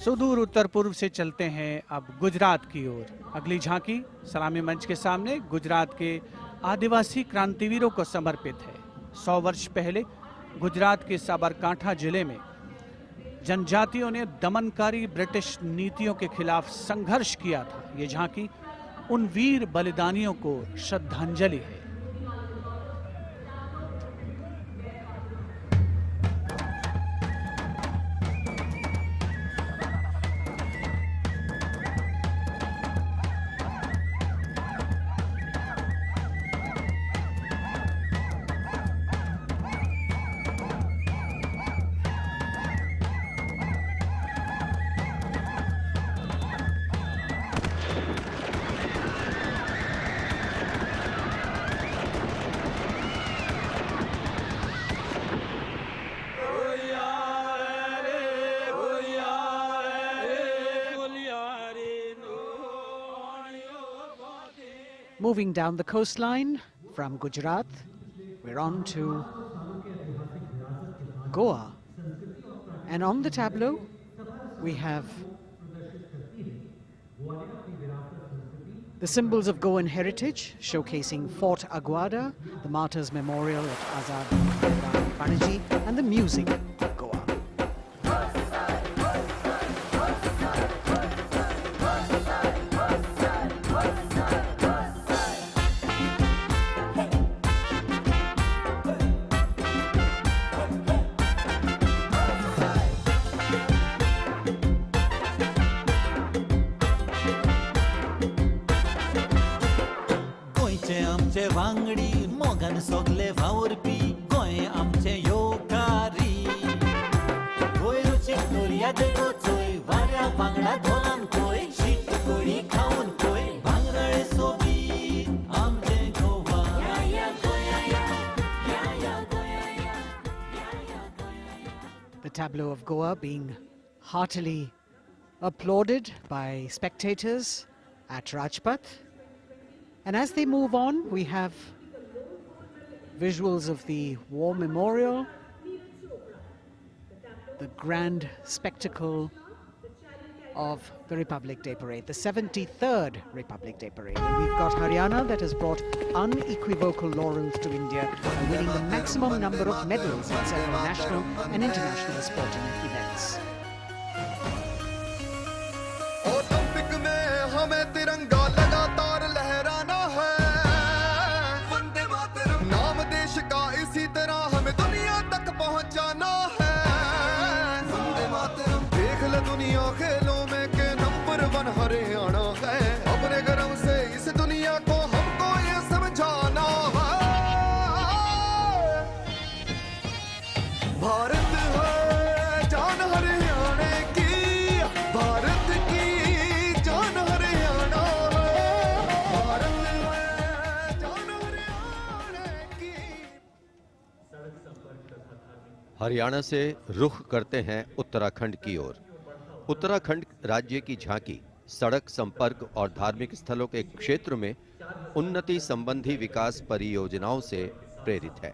सुदूर उत्तर पूर्व से चलते हैं अब गुजरात की ओर। अगली झांकी सलामी मंच के सामने गुजरात के आदिवासी क्रांतिवीरों को समर्पित है। 100 वर्ष पहले गुजरात के साबरकांठा जिले में जनजातियों ने दमनकारी ब्रिटिश नीतियों के खिलाफ संघर्ष किया था। ये झांकी उन वीर बलिदानियों को श्रद्धांजलि है। Moving down the coastline from Gujarat, we're on to Goa. And on the tableau, we have the symbols of Goan heritage, showcasing Fort Aguada, the Martyrs Memorial at Azad Panaji, and the music of Goa. वांगडी मोगन सोगले भावरपी गोय आमचे योकारी गोय रुची Korea देखो चोय वाऱ्या वांगडा धोलान कोय शीत कोडी खाऊन कोय भांगरळे सोबी आमचे गोवा या गोया या गोया The tableau of Goa being heartily applauded by spectators at Rajpath. And as they move on, we have visuals of the War Memorial, the grand spectacle of the Republic Day Parade, the 73rd Republic Day Parade. And we've got Haryana that has brought unequivocal laurels to India by winning the maximum number of medals in several national and international sporting events. Olympic में हमें तिरंगा लगातार लहराना है, वंदे मातरम नाम देश का इसी तरह हमें दुनिया तक पहुंचाना है, वंदे मातरम देख ले दुनिया खेलों में के नंबर 1 हरियाणा है, अपने गर्व से इस दुनिया को हमको ये समझाना है, भारत है जान हरियाणा की, भारत की जान हरियाणा है, भारत है जान हरियाणा की। हरियाणा से रुख करते हैं उत्तराखंड की ओर। उत्तराखंड राज्य की झांकी सड़क संपर्क और धार्मिक स्थलों के क्षेत्र में उन्नति संबंधी विकास परियोजनाओं से प्रेरित है।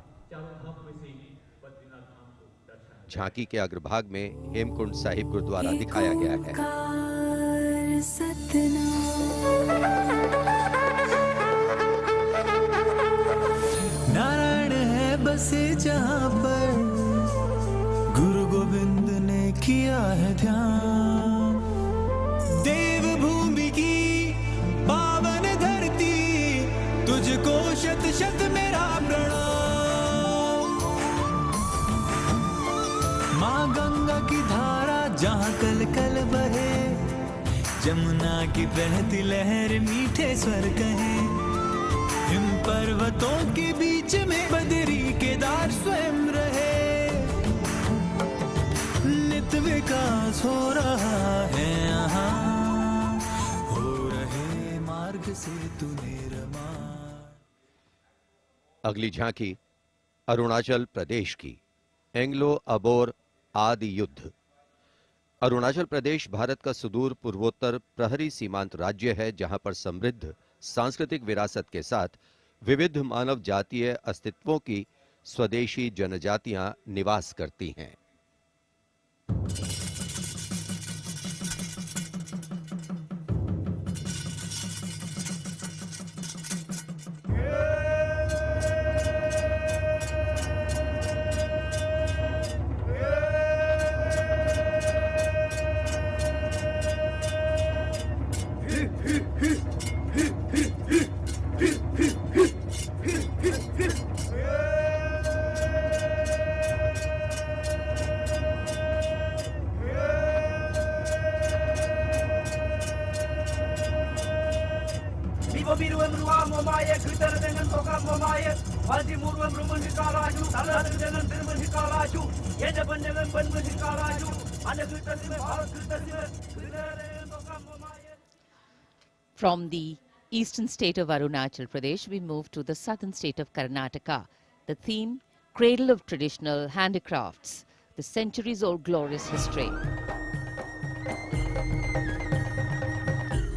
झांकी के अग्रभाग में हेमकुंड साहिब गुरुद्वारा दिखाया गया है। इतना नारायण है बसे जहाँ पर गुरु गोविंद ने किया है ध्यान देवभूमि की पावन धरती तुझको शत शत मेरा प्रणाम माँ गंगा की धारा जहाँ कल कल बहे जमुना की बहती लहर मीठे स्वर कहे हिम पर्वतों के बीच में बदरी केदार स्वयं रहे नित विकास हो रहा है यहाँ हो रहे मार्ग से तूने रमा। अगली झांकी अरुणाचल प्रदेश की एंग्लो अबोर आदि युद्ध। अरुणाचल प्रदेश भारत का सुदूर पूर्वोत्तर प्रहरी सीमांत राज्य है जहां पर समृद्ध सांस्कृतिक विरासत के साथ विविध मानव जातीय अस्तित्वों की स्वदेशी जनजातियां निवास करती हैं। From the eastern state of Arunachal Pradesh, we move to the southern state of Karnataka. The theme, Cradle of Traditional Handicrafts, the centuries-old glorious history.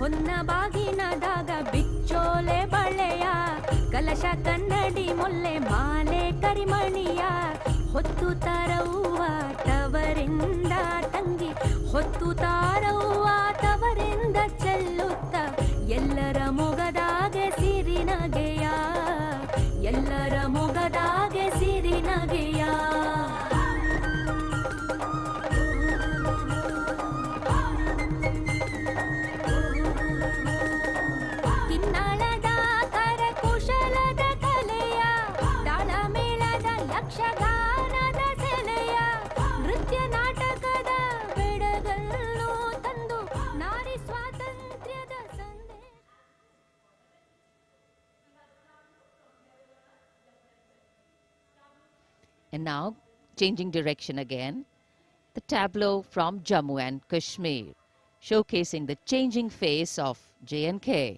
ಹೊನ್ನಬಾಗಿನದಾಗ ಬಿಚ್ಚೋಲೆ ಬಳೆಯ ಕಲಶ ಕನ್ನಡಿ ಮೊಲ್ಲೆ ಮಾಲೆ ಕರಿಮಣಿಯ ಹೊತ್ತು ತಾರವ್ವ ತವರಿಂದ ತಂಗಿ ಹೊತ್ತು ತಾರವ್ವ ತವರಿಂದ ಚೆಲ್ಲುತ್ತ ಎಲ್ಲರ ಮೊಗದಾಗೆ ಸಿರಿನಗೆಯ ಎಲ್ಲರ ಮೊಗದಾಗೆ ಸಿರಿನಗೆಯ And now, changing direction again, the tableau from Jammu and Kashmir, showcasing the changing face of J&K.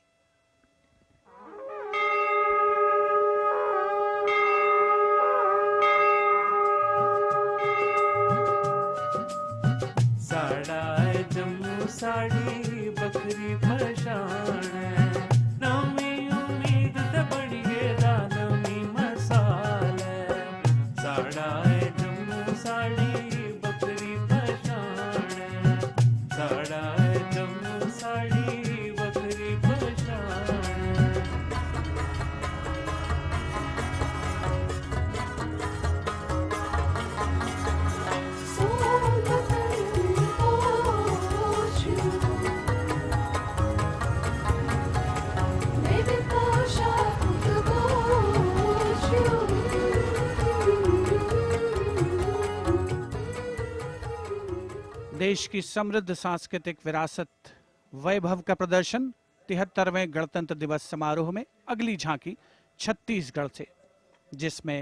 साड़ा जम्मू साड़ी बकरी पशान नमी उम्मीद ते बड़िए दानमी मसाल साड़ा जम्मू साड़ी बकरी पशान साड़ा जम्मू साड़ी बकरी पशान देश की समृद्ध सांस्कृतिक विरासत वैभव का प्रदर्शन 73वें गणतंत्र दिवस समारोह में अगली झांकी छत्तीसगढ़ से, जिसमें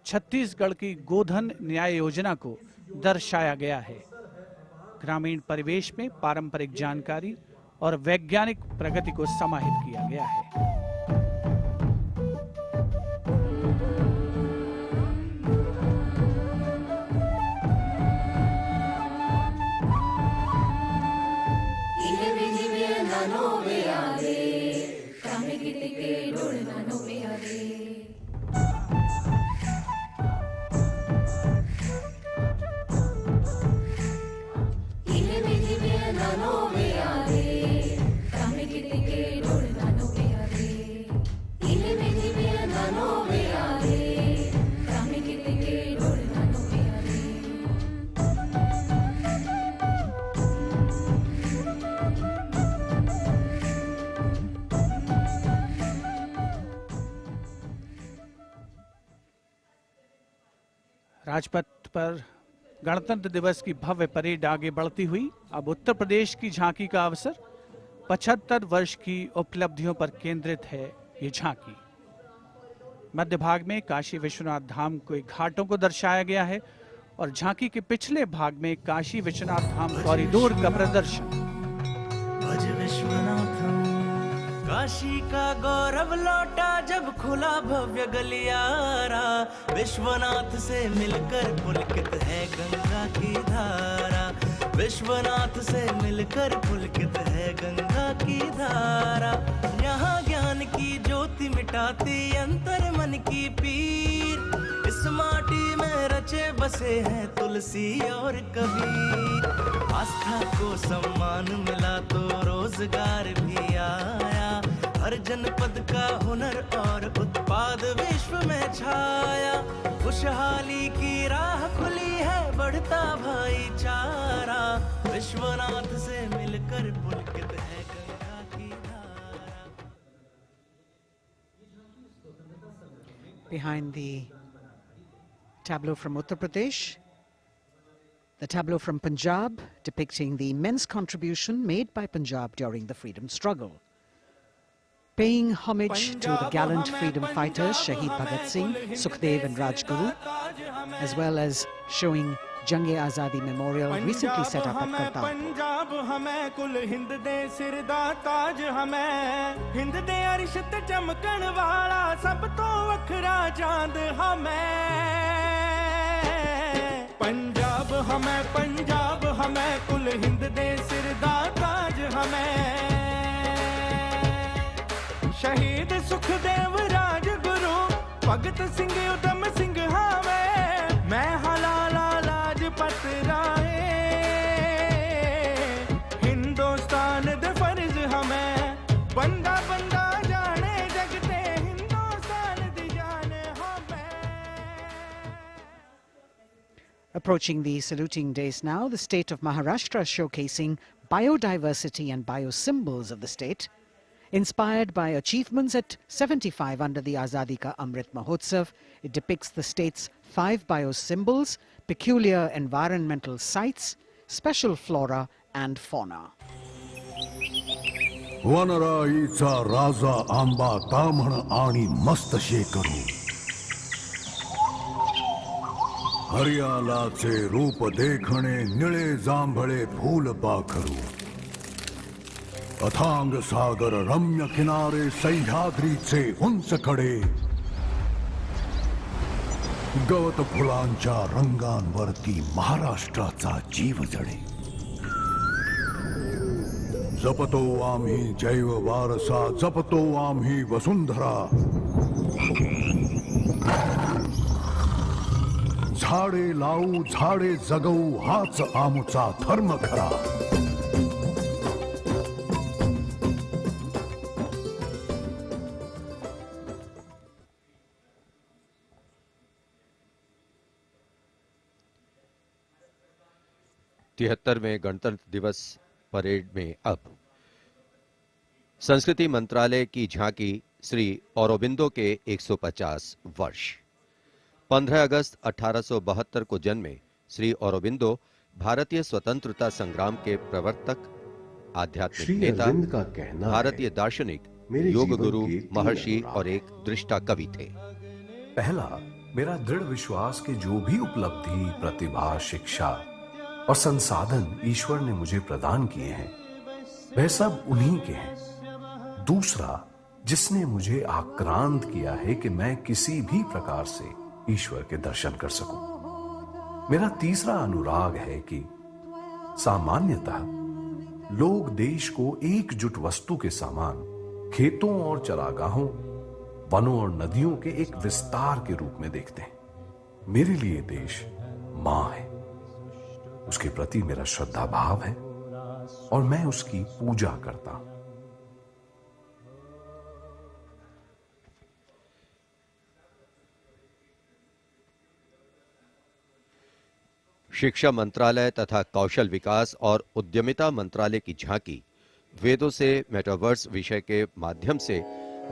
छत्तीसगढ़ की गोधन न्याय योजना को दर्शाया गया है। ग्रामीण परिवेश में पारंपरिक जानकारी और वैज्ञानिक प्रगति को समाहित किया गया है। राजपथ पर गणतंत्र दिवस की भव्य परेड आगे बढ़ती हुई अब उत्तर प्रदेश की झांकी का अवसर। 75 वर्ष की उपलब्धियों पर केंद्रित है ये झांकी। मध्य भाग में काशी विश्वनाथ धाम के घाटों को दर्शाया गया है और झांकी के पिछले भाग में काशी विश्वनाथ धाम कॉरिडोर का प्रदर्शन। भज विश्वनाथम, काशी का गौरव लौटा जब खुला भव्य गलियारा। विश्वनाथ से मिलकर पुलकित है गंगा की धारा। विश्वनाथ से मिलकर पुलकित है गंगा की धारा। यहाँ ज्ञान की ज्योति मिटाती अंतर मन की पीर। इस माटी में रचे बसे हैं तुलसी और कबीर। आस्था को सम्मान मिला तो रोजगार भी आया। हर जनपद का हुनर और उत्पाद विश्व में छाया। खुशहाली की राह खुली है, बढ़ता भाईचारा। विश्वनाथ से मिलकर पुलकित है गंगा की धारा। Behind the tableau from Uttar Pradesh, the tableau from Punjab depicting the immense contribution made by Punjab during the freedom struggle. Paying homage to the gallant freedom fighters Shaheed Bhagat Singh, Sukhdev and Rajguru, as well as showing Jang-e-Azadi Memorial recently set up at Kartarpur. Punjab हमें कुल हिंद दे सिर दा ताज हमें। हिंद दे अरश ते चमकण वाला सब तो वखरा चांद हमें। पंजाब हमें कुल हिंद दे सिर दा ताज हमें। शहीद सुखदेव राजगुरु भगत सिंह उधम सिंह हावे। मैं हलाला लाजपत राय। हिंदुस्तान दे फर्ज हमें बंदा बंदा जाने जगते। हिंदुस्तान दी जान हमें। Approaching the saluting days now, the state of Maharashtra showcasing biodiversity and biosymbols of the state. Inspired by achievements at 75 under the Azadi Ka Amrit Mahotsav, it depicts the state's 5 biosymbols, peculiar environmental sites, special flora and fauna. वनराईचा राजा आंबा ताम्हण आणि मस्त शेकरू. हरियालाचे रूप देखणे निळे जांभळे फूल पाखरू. अथांग सागर रम्य किनारे सह्याद्रीचे उंच कडे. गवत फुलांच्या रंगांवरती महाराष्ट्राचा जीव जडे. जपतो आम्ही जैव वारसा, जपतो आम्ही वसुंधरा. झाडे लावू झाडे जगवू हाच आमचा धर्म खरा. तिहत्तरवें गणतंत्र दिवस परेड में अब संस्कृति मंत्रालय की झांकी श्री औरोबिंदो के 150 वर्ष। 15 अगस्त 1872 को जन्मे श्री औरोबिंदो भारतीय स्वतंत्रता संग्राम के प्रवर्तक, आध्यात्मिक नेता, भारतीय दार्शनिक, योग गुरु, महर्षि और एक दृष्टा कवि थे। पहला, मेरा दृढ़ विश्वास कि जो भी उपलब्धि, प्रतिभा, शिक्षा और संसाधन ईश्वर ने मुझे प्रदान किए हैं वह सब उन्हीं के हैं। दूसरा, जिसने मुझे आक्रांत किया है कि मैं किसी भी प्रकार से ईश्वर के दर्शन कर सकूं। मेरा तीसरा अनुराग है कि सामान्यतः लोग देश को एकजुट वस्तु के समान खेतों और चरागाहों, वनों और नदियों के एक विस्तार के रूप में देखते हैं। मेरे लिए देश मां है, उसके प्रति मेरा श्रद्धा भाव है और मैं उसकी पूजा करता हूं। शिक्षा मंत्रालय तथा कौशल विकास और उद्यमिता मंत्रालय की झांकी वेदों से मेटावर्स विषय के माध्यम से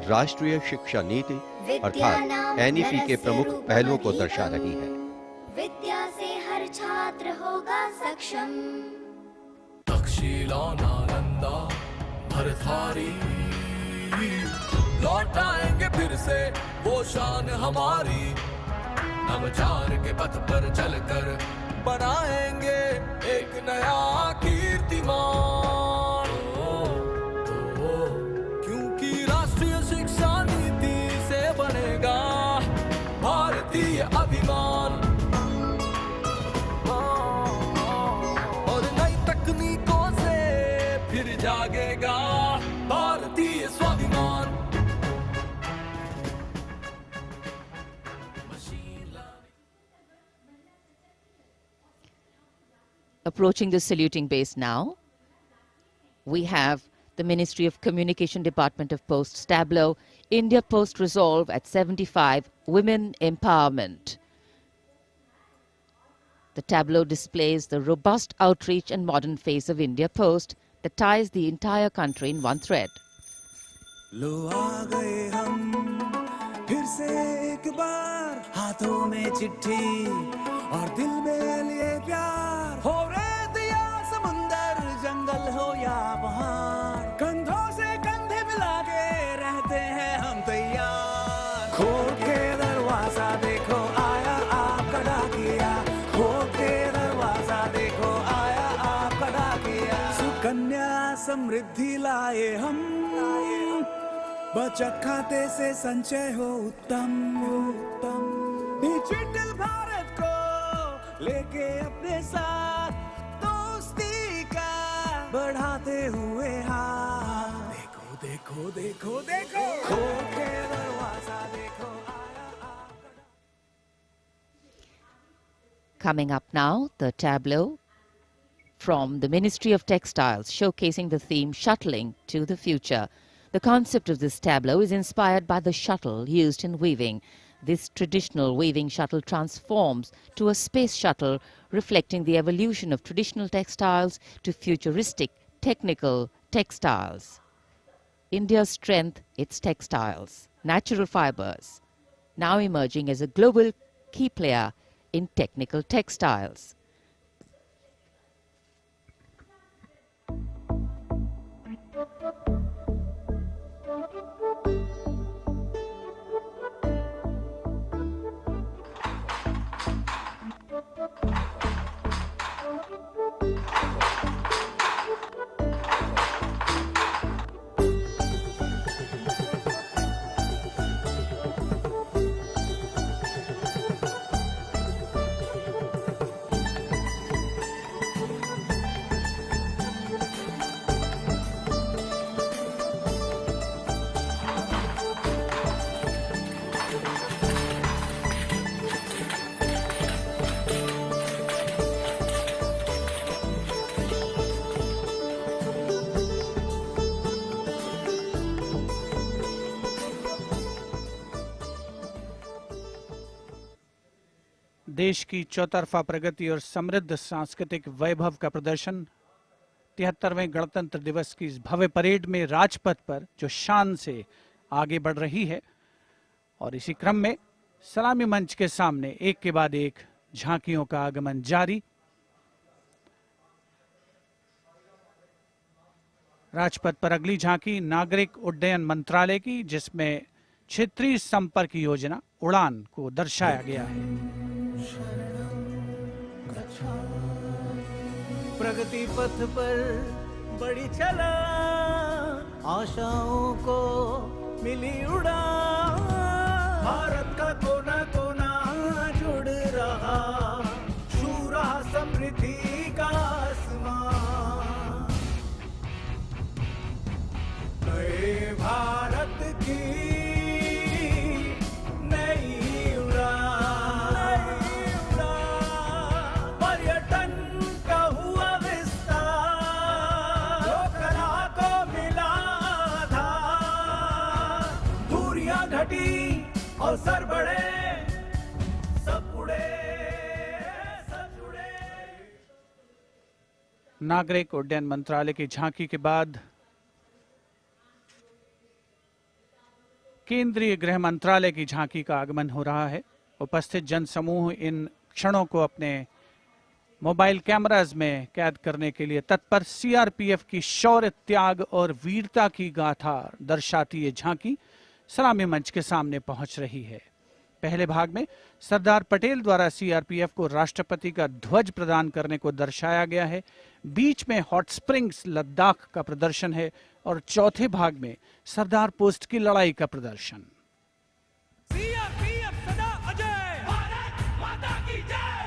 राष्ट्रीय शिक्षा नीति अर्थात एनईपी के प्रमुख पहलुओं को दर्शा रही है। विद्या से हर छात्र होगा सक्षम। तक्षशिला नालंदा भरथारी लौटाएंगे फिर से वो शान हमारी। नवचार के पथ पर चलकर बनाएंगे एक नया कीर्तिमान। क्योंकि राष्ट्रीय शिक्षा नीति से बनेगा भारतीय अभिमान। और नई तकनीकों से फिर जागेगा भारतीय स्वाभिमान। Approaching the saluting base now, we have the Ministry of Communication Department of Posts tableau, India Post Resolve at 75, Women Empowerment. The tableau displays the robust outreach and modern face of India Post that ties the entire country in one thread. लो आ गए हम फिर से एक बार, हाथों में चिट्ठी और दिल में लिए प्यार। हो रेत या समुंदर, जंगल हो या पहाड़, कंधों से कंधे मिला के रहते हैं हम तैयार। खोल के दरवाजा देखो आया आपका डाकिया, खोल के दरवाजा देखो आया आपका डाकिया। सुकन्या समृद्धि लाए हम, बचत खाते से संचय हो उत्तम उत्तम। डिजिटल भारत को लेके अपने साथ दोस्ती का बढ़ाते हुए हाथ। देखो देखो देखो देखो, खोल के दरवाजा देखो आया आपका। Coming up now, the tableau from the Ministry of Textiles showcasing the theme Shuttling to the Future. The concept of this tableau is inspired by the shuttle used in weaving. This traditional weaving shuttle transforms to a space shuttle, reflecting the evolution of traditional textiles to futuristic technical textiles. India's strength, its textiles, natural fibers, now emerging as a global key player in technical textiles. देश की चौतरफा प्रगति और समृद्ध सांस्कृतिक वैभव का प्रदर्शन 73वें गणतंत्र दिवस की इस भव्य परेड में राजपथ पर जो शान से आगे बढ़ रही है। और इसी क्रम में सलामी मंच के सामने एक के बाद एक झांकियों का आगमन जारी। राजपथ पर अगली झांकी नागरिक उड्डयन मंत्रालय की, जिसमें क्षेत्रीय संपर्क योजना उड़ान को दर्शाया गया है। प्रगति पथ पर बड़ी चला, आशाओं को मिली उड़ान। भारत का कोना कोना जुड़ रहा, छू रहा समृद्धि का आसमान। नए भारत की नई उड़ान, पर्यटन का हुआ विस्तार, जो कला को मिला आधार। दूरियां घटी और सर बढ़े, सब उड़े सब जुड़े। नागरिक उड्डयन मंत्रालय की झांकी के बाद केंद्रीय गृह मंत्रालय की झांकी का आगमन हो रहा है। उपस्थित जनसमूह इन क्षणों को अपने मोबाइल कैमराज में कैद करने के लिए तत्पर सीआरपीएफ की शौर्य, त्याग और वीरता की गाथा दर्शाती ये झांकी सलामी मंच के सामने पहुंच रही है। पहले भाग में सरदार पटेल द्वारा सीआरपीएफ को राष्ट्रपति का ध्वज प्रदान करने को दर्शाया गया है। बीच में हॉट स्प्रिंग्स लद्दाख का प्रदर्शन है और चौथे भाग में सरदार पोस्ट की लड़ाई का प्रदर्शन। सीआरपीएफ सदा अजय, भारत माता की जय।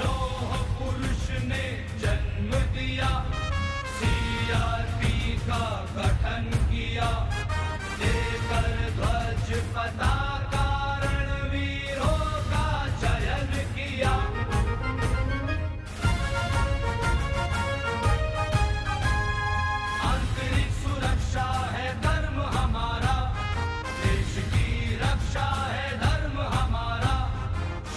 लौह पुरुष ने जन्म दिया, सीआरपी का गठन किया, लेकर ध्वज पताका रणवीरों का चयन किया। आंतरिक सुरक्षा है धर्म हमारा, देश की रक्षा है धर्म हमारा,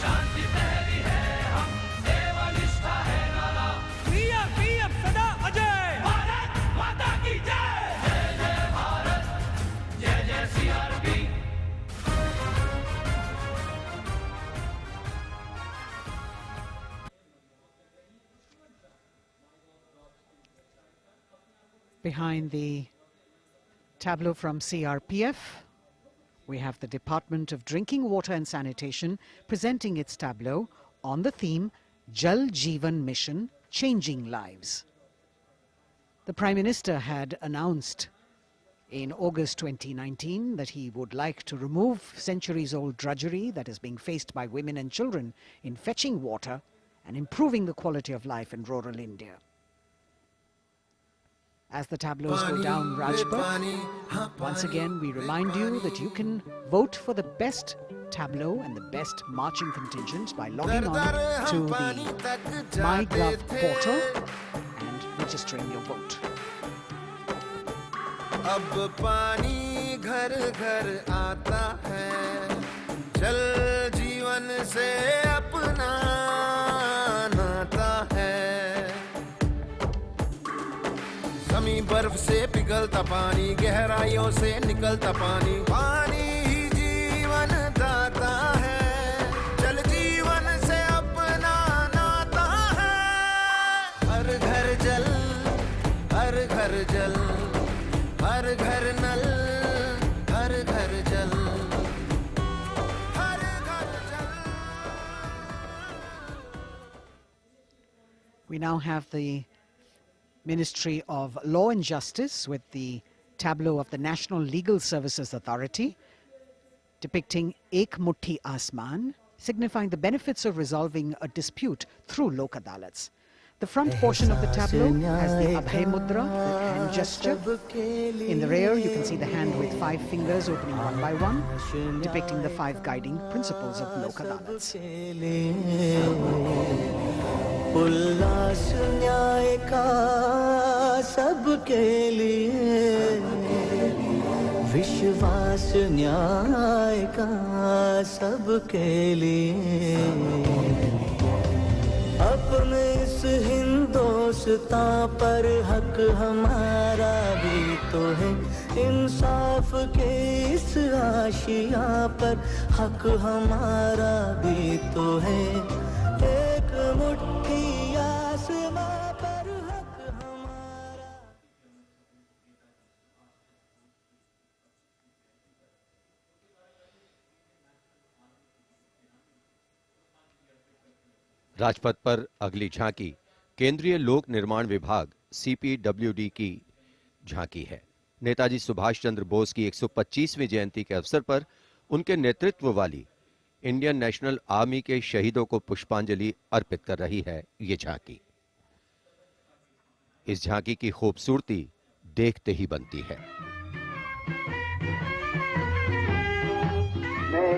शांति पहली है हम, सेवा निष्ठा है नारा। सीआरपीएफ सदा अजय, भारत माता की जय। जय जय भारत, जय जय CRP. Behind the tableau from CRPF, we have the Department of Drinking Water and Sanitation presenting its tableau on the theme Jal Jeevan Mission, Changing Lives. The Prime Minister had announced in August 2019 that he would like to remove centuries-old drudgery that is being faced by women and children in fetching water and improving the quality of life in rural India. As the tableaus go down Rajpath, once again we remind you that you can vote for the best tableau and the best marching contingent by logging on to the MyGov portal and registering your vote. अब पानी घर घर आता है, जल जीवन से अपना नाता है। जमीन बर्फ से पिघलता पानी, गहराइयों से निकलता पानी, पानी ही जीवन दाता है, जल जीवन से अपना नाता है। हर घर जल, हर घर जल, हर घर नल, हर घर जल, हर घर जल। We now have the Ministry of Law and Justice with the tableau of the National Legal Services Authority depicting Ek Mutti Asman, signifying the benefits of resolving a dispute through Lok Adalats. The front portion of the tableau has the Abhay Mudra, the hand gesture. In the rear, you can see the hand with 5 fingers opening one by one, depicting the 5 guiding principles of Lok Adalats. उल्लास न्याय का सबके लिए, विश्वास न्याय का सबके लिए। अपने इस हिंदुस्तां पर हक हमारा भी तो है, इंसाफ के इस आशिया पर हक हमारा भी तो है। एक मुट्ठी आसमां पर हक हमारा। राजपथ पर अगली झांकी केंद्रीय लोक निर्माण विभाग सीपीडब्ल्यूडी की झांकी है। नेताजी सुभाष चंद्र बोस की 125वीं जयंती के अवसर पर उनके नेतृत्व वाली इंडियन नेशनल आर्मी के शहीदों को पुष्पांजलि अर्पित कर रही है ये झांकी। इस झांकी की खूबसूरती देखते ही बनती है। मैं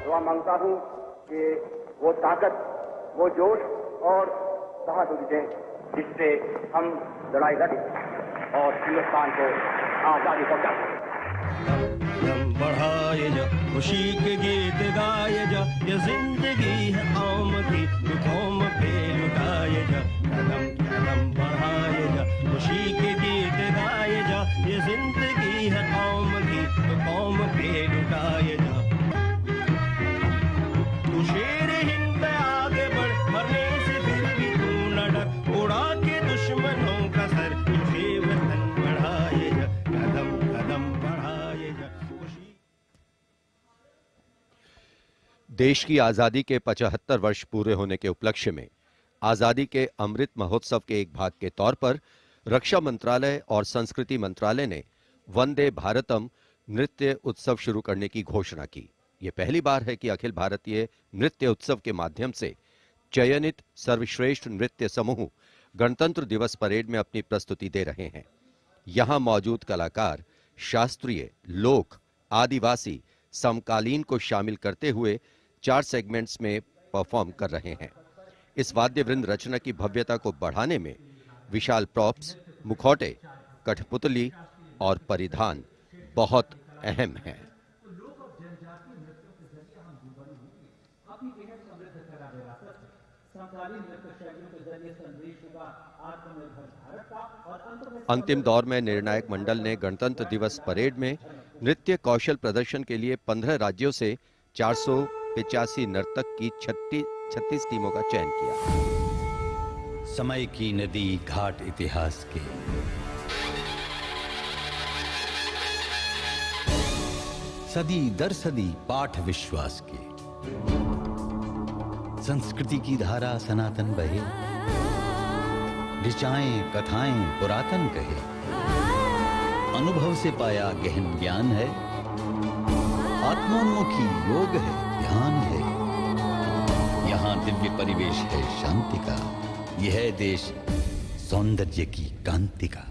दुआ मांगता हूं कि वो ताकत, वो जोश और बहादुरी दें जिससे हम लड़ाई लड़ें और हिंदुस्तान को आजादी पहुंचा सकें। बढ़ाए जा, खुशी के गीत गाए जा, ये जिंदगी है कौम की, तू कौम पे लुटाए जा। कदम कदम बढ़ाए जा, खुशी के गीत गाए जा, ये जिंदगी है कौम की, तू कौम पे लुटाए जा। देश की आजादी के 75 वर्ष पूरे होने के उपलक्ष्य में आजादी के अमृत महोत्सव के एक भाग के तौर पर रक्षा मंत्रालय और संस्कृति मंत्रालय ने वंदे भारतम नृत्य उत्सव शुरू करने की घोषणा की। यह पहली बार है कि अखिल भारतीय नृत्य उत्सव के माध्यम से चयनित सर्वश्रेष्ठ नृत्य समूह गणतंत्र दिवस परेड में अपनी प्रस्तुति दे रहे हैं। यहां मौजूद कलाकार शास्त्रीय, लोक, आदिवासी, समकालीन को शामिल करते हुए 4 सेगमेंट्स में परफॉर्म कर रहे हैं। इस वाद्य वृंद रचना की भव्यता को बढ़ाने में विशाल प्रॉप्स, मुखौटे, कठपुतली और परिधान बहुत अहम हैं। अंतिम दौर में निर्णायक मंडल ने गणतंत्र दिवस परेड में नृत्य कौशल प्रदर्शन के लिए 15 राज्यों से 485 नर्तक की 36 टीमों का चयन किया। समय की नदी घाट इतिहास के, सदी दर सदी पाठ विश्वास के, संस्कृति की धारा सनातन बहे, ऋचाएं कथाएं पुरातन कहे, अनुभव से पाया गहन ज्ञान है, आत्मोन्मुखी योग है, ध्यान है, यहाँ दिव्य परिवेश है शांति का, यह है देश सौंदर्य की कांति का।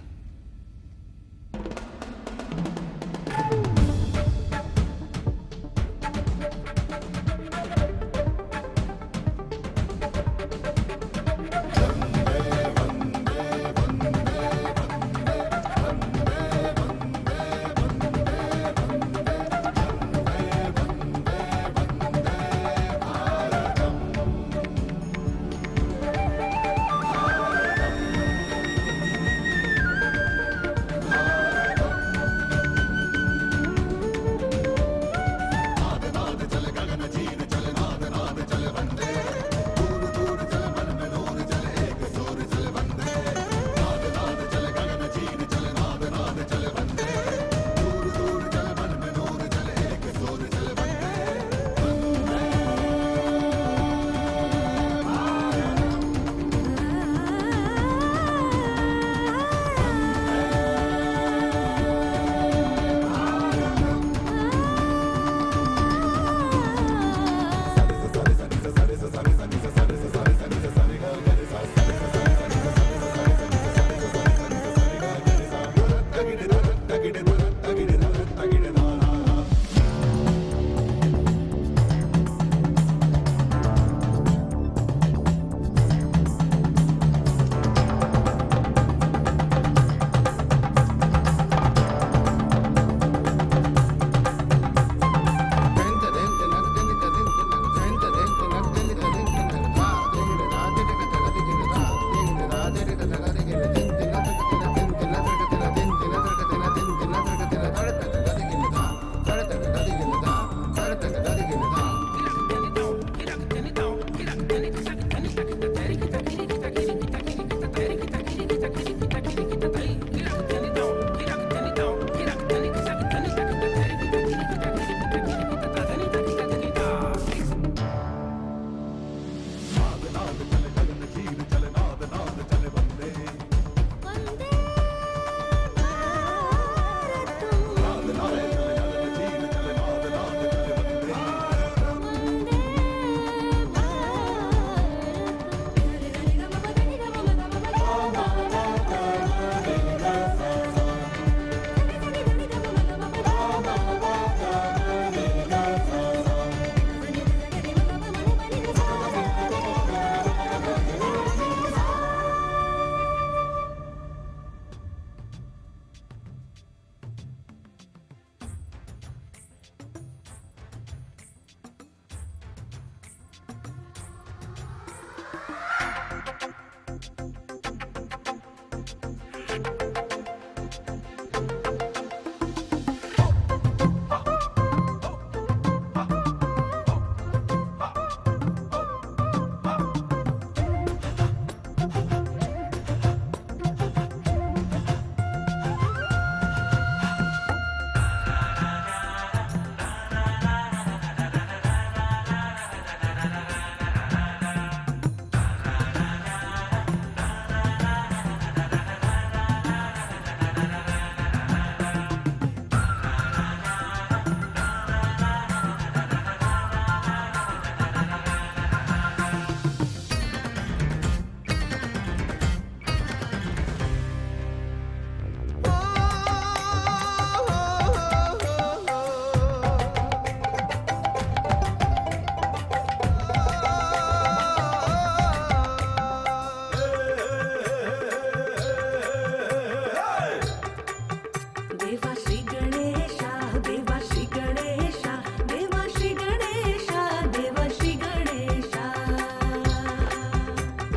श्री गणेशा देवा श्री गणेशा देवा श्री गणेशा देवा श्री गणेशा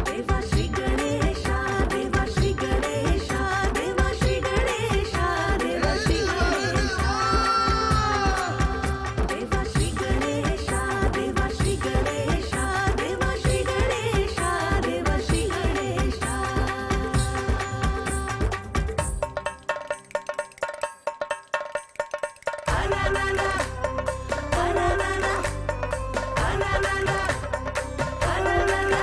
देवा श्री गणेशा देवा श्री गणेशा देवा श्री गणेशा देवा श्री गणेशा देवा श्री गणेशा देवा श्री गणेशा देवा श्री गणेशा देवा Shri Ganesha Ananana ananana ananana ananana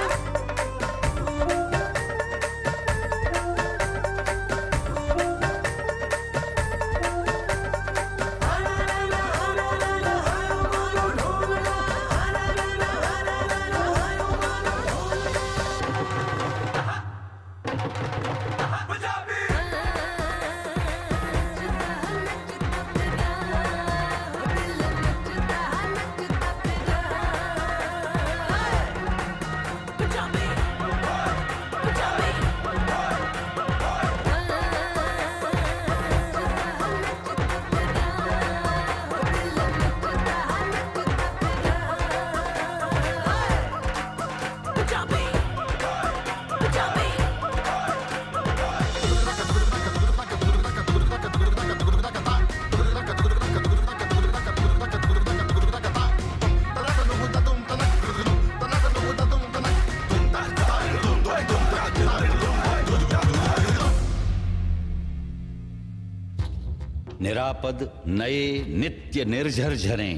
निरापद नए नित्य निर्झर झरें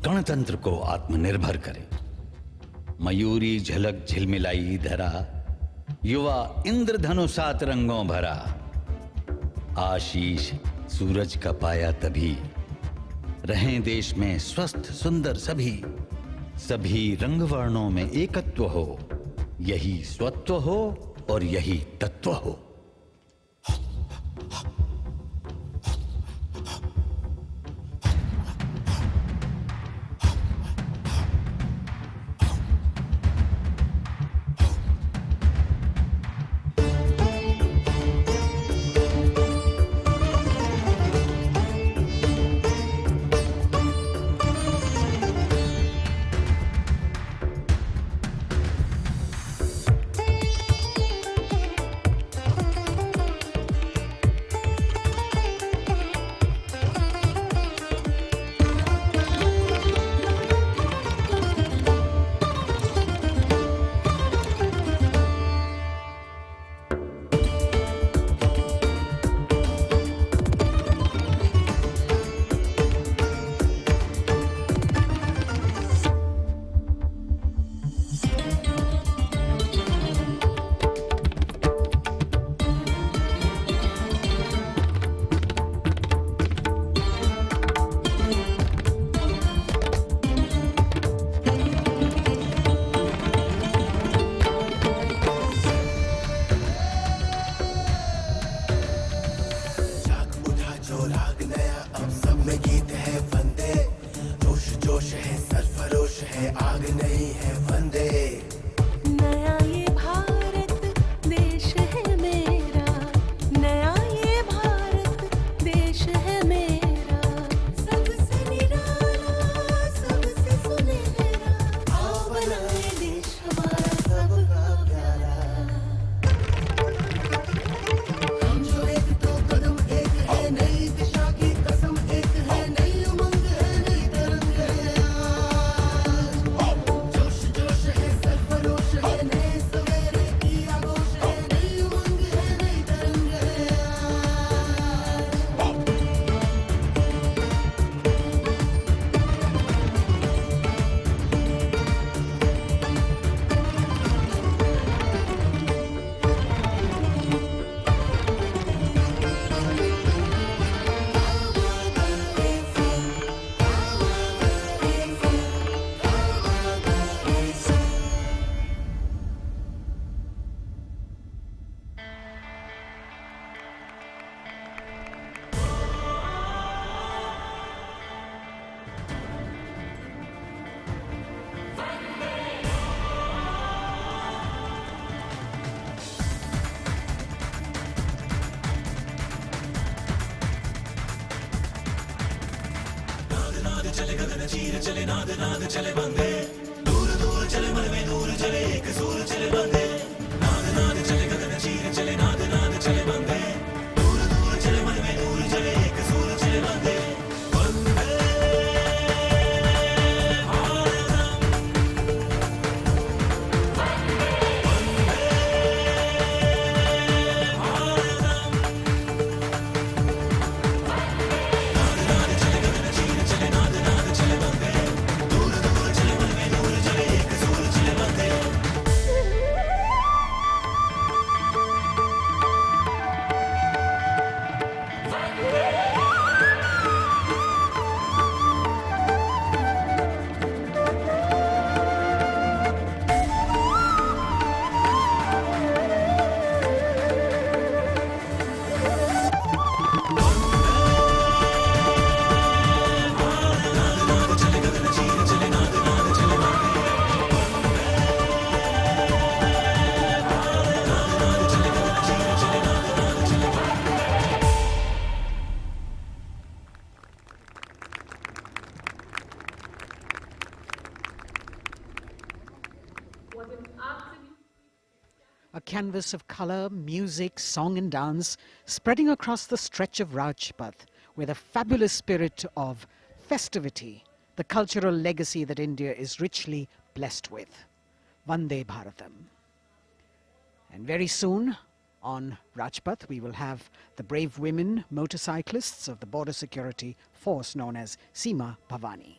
गणतंत्र को आत्मनिर्भर करें। मयूरी झलक झिलमिलाई धरा, युवा इंद्रधनुषात रंगों भरा। आशीष सूरज का पाया तभी, रहें देश में स्वस्थ सुंदर सभी। सभी रंग वर्णों में एकत्व हो, यही स्वत्व हो और यही तत्व हो। नाद चले गगन चीर चले नाद नाद चले वंदे दूर दूर चले मन में दूर चले एक सूर चले वंदे नाद नाद चले गगन चीर चले नाद नाद चले वंदे दूर दूर चले मन में दूर चले एक सूर चले वंदे A canvas of color, music, song and dance spreading across the stretch of Rajpath with a fabulous spirit of festivity, the cultural legacy that India is richly blessed with. Vande Bharatam. And very soon on Rajpath we will have the brave women motorcyclists of the border security force known as Seema Bhavani.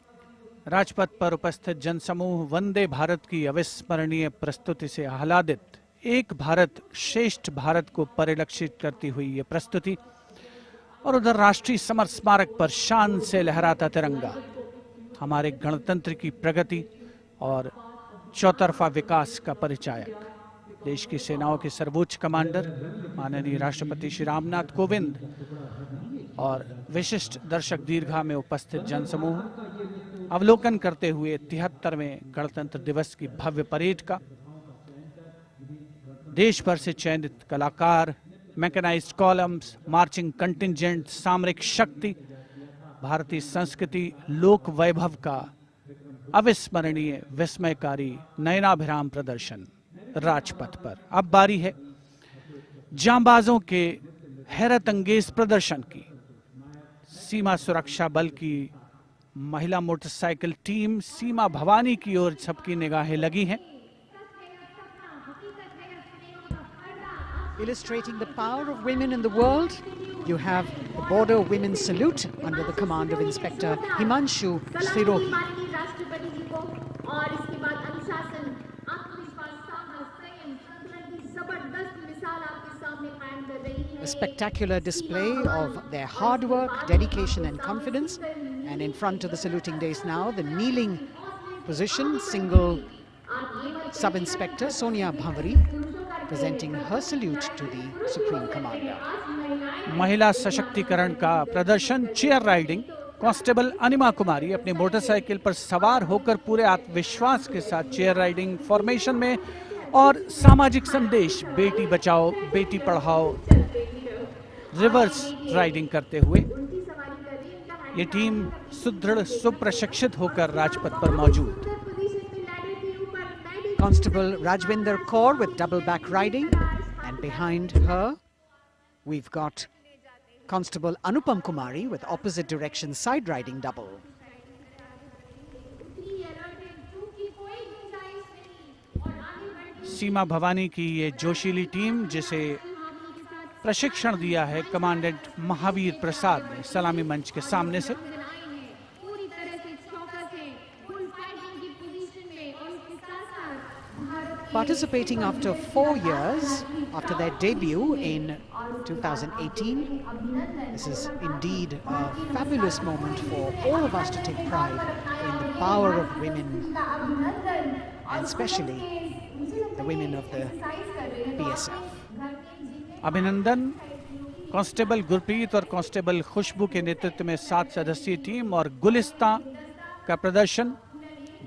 Rajpath पर उपस्थित जनसमूह वंदे भारत की अविस्मरणीय प्रस्तुति से आह्लादित, एक भारत श्रेष्ठ भारत को परिलक्षित करती हुई ये प्रस्तुति, और उधर राष्ट्रीय समर स्मारक पर शान से लहराता तिरंगा हमारे गणतंत्र की प्रगति और चौतरफा विकास का परिचायक। देश की सेनाओं के सर्वोच्च कमांडर माननीय राष्ट्रपति श्री रामनाथ कोविंद और विशिष्ट दर्शक दीर्घा में उपस्थित जनसमूह अवलोकन करते हुए 73वें गणतंत्र दिवस की भव्य परेड का। देश भर से चयनित कलाकार, मैकेनाइज्ड कॉलम्स, मार्चिंग कंटिंजेंट, सामरिक शक्ति, भारतीय संस्कृति, लोक वैभव का अविस्मरणीय विस्मयकारी नयनाभिराम प्रदर्शन राजपथ पर। अब बारी है जांबाजों के हैरत अंगेज प्रदर्शन की। सीमा सुरक्षा बल की महिला मोटरसाइकिल टीम सीमा भवानी की ओर सबकी निगाहें लगी हैं। Illustrating the power of women in the world, you have the Border Women's Salute under the command of Inspector Himanshu Sirohi. A spectacular display of their hard work, dedication and confidence. And in front of the saluting days now, the kneeling position, single Sub-Inspector Sonia Bhavari presenting her salute to the Supreme Commander. महिला सशक्तिकरण का प्रदर्शन chair riding. Constable अनिमा कुमारी अपनी motorcycle पर सवार होकर पूरे आत्मविश्वास के साथ चेयर राइडिंग फॉर्मेशन में और सामाजिक संदेश बेटी बचाओ बेटी पढ़ाओ रिवर्स राइडिंग करते हुए ये टीम सुदृढ़ सुप्रशिक्षित होकर राजपथ पर मौजूद। Constable Rajvinder Kaur with double back riding, and behind her we've got Constable Anupam Kumari with opposite direction side riding double. सीमा भवानी की ये जोशीली टीम जिसे प्रशिक्षण दिया है कमांडेंट महावीर प्रसाद ने सलामी मंच के सामने से। Participating after 4 years after their debut in 2018. This is indeed a fabulous moment for all of us to take pride in the power of women, and especially the women of the BSF. अभिनंदन constable Gurpreet और constable खुशबू के नेतृत्व में 7 सदस्यीय team और गुलिस्ता का प्रदर्शन,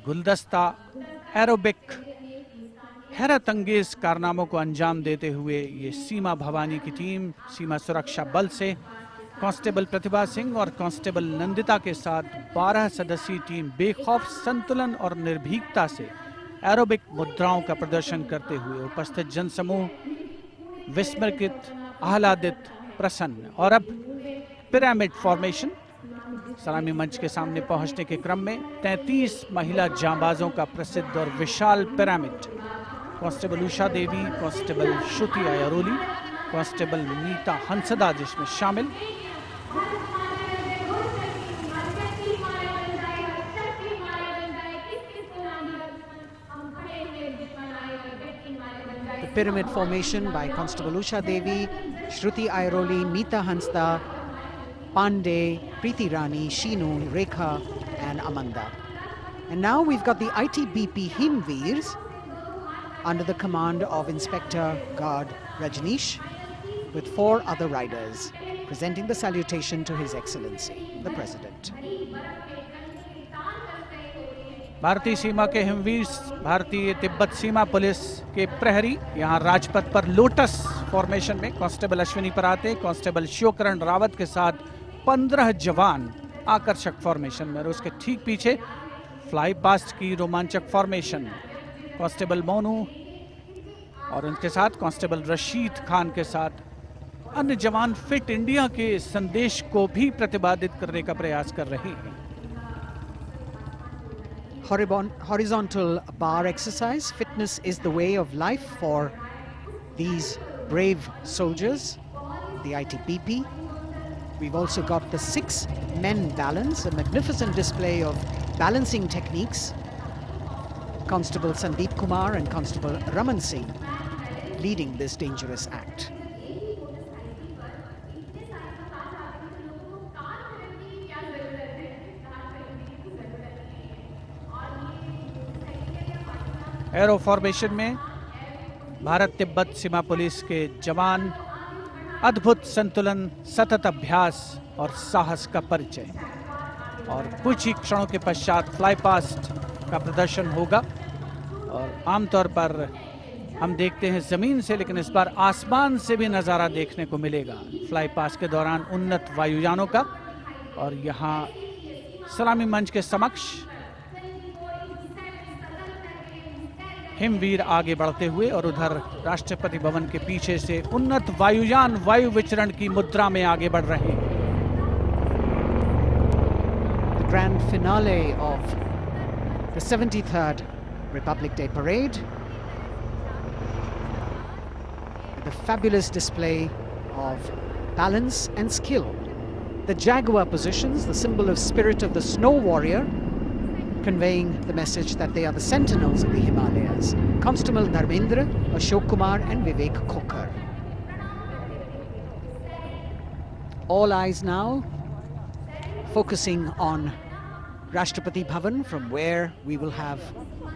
गुलदस्ता, एरोबिक, हैरत अंगेज कारनामों को अंजाम देते हुए ये सीमा भवानी की टीम सीमा सुरक्षा बल से कांस्टेबल प्रतिभा सिंह और कांस्टेबल नंदिता के साथ 12 सदस्यीय टीम बेखौफ संतुलन और निर्भीकता से एरोबिक मुद्राओं का प्रदर्शन करते हुए उपस्थित जनसमूह विस्मृत, आह्लादित, प्रसन्न। और अब पिरामिड फॉर्मेशन। सलामी मंच के सामने पहुंचने के क्रम में 33 महिला जांबाजों का प्रसिद्ध और विशाल पिरामिड कांस्टेबल उषा देवी, कांस्टेबल श्रुति आयरोली, कांस्टेबल नीता हंसदा जिसमें शामिल। The pyramid formation by Constable Usha Devi, Shruti Airoli, Meeta Hansda, Pandey, Preeti Rani, Sheenu, Rekha and Amanda. And now we've got the ITBP Himveers under the command of Inspector Guard Rajneesh with 4 other riders presenting the salutation to His Excellency, the President. भारतीय सीमा के हिमवीर, भारतीय तिब्बत सीमा police के प्रहरी यहाँ राजपथ पर lotus formation में constable Ashwini पराते, constable Shivkaran Rawat के साथ 15 जवान आकर्षक फॉर्मेशन में, और उसके ठीक पीछे फ्लाई पास्ट की रोमांचक फॉर्मेशन कांस्टेबल मोनू और उनके साथ कांस्टेबल रशीद खान के साथ अन्य जवान फिट इंडिया के संदेश को भी प्रतिपादित करने का प्रयास कर रहे हैं। Horizontal bar exercise. Fitness is the way of life for these brave soldiers, the ITBP. We've also got the 6 men balance, a magnificent display of balancing techniques. Constable Sandeep Kumar and Constable Raman Singh leading this dangerous act. Arrow formation में भारत तिब्बत सीमा police के जवान अद्भुत संतुलन, सतत अभ्यास और साहस का परिचय, और कुछ ही क्षणों के पश्चात फ्लाई पास्ट का प्रदर्शन होगा। और आमतौर पर हम देखते हैं जमीन से, लेकिन इस बार आसमान से भी नज़ारा देखने को मिलेगा फ्लाई पास्ट के दौरान उन्नत वायुयानों का। और यहाँ सलामी मंच के समक्ष हिमवीर आगे बढ़ते हुए, और उधर राष्ट्रपति भवन के पीछे से उन्नत वायुयान वायु विचरण की मुद्रा में आगे बढ़ रहे हैं। The grand finale of the 73rd Republic Day Parade with a fabulous display of balance and skill. The jaguar positions, the symbol of spirit of the snow warrior, conveying the message that they are the sentinels of the Himalayas. Constable Dharmendra, Ashok Kumar and Vivek Khokar. All eyes now focusing on Rashtrapati Bhavan, from where we will have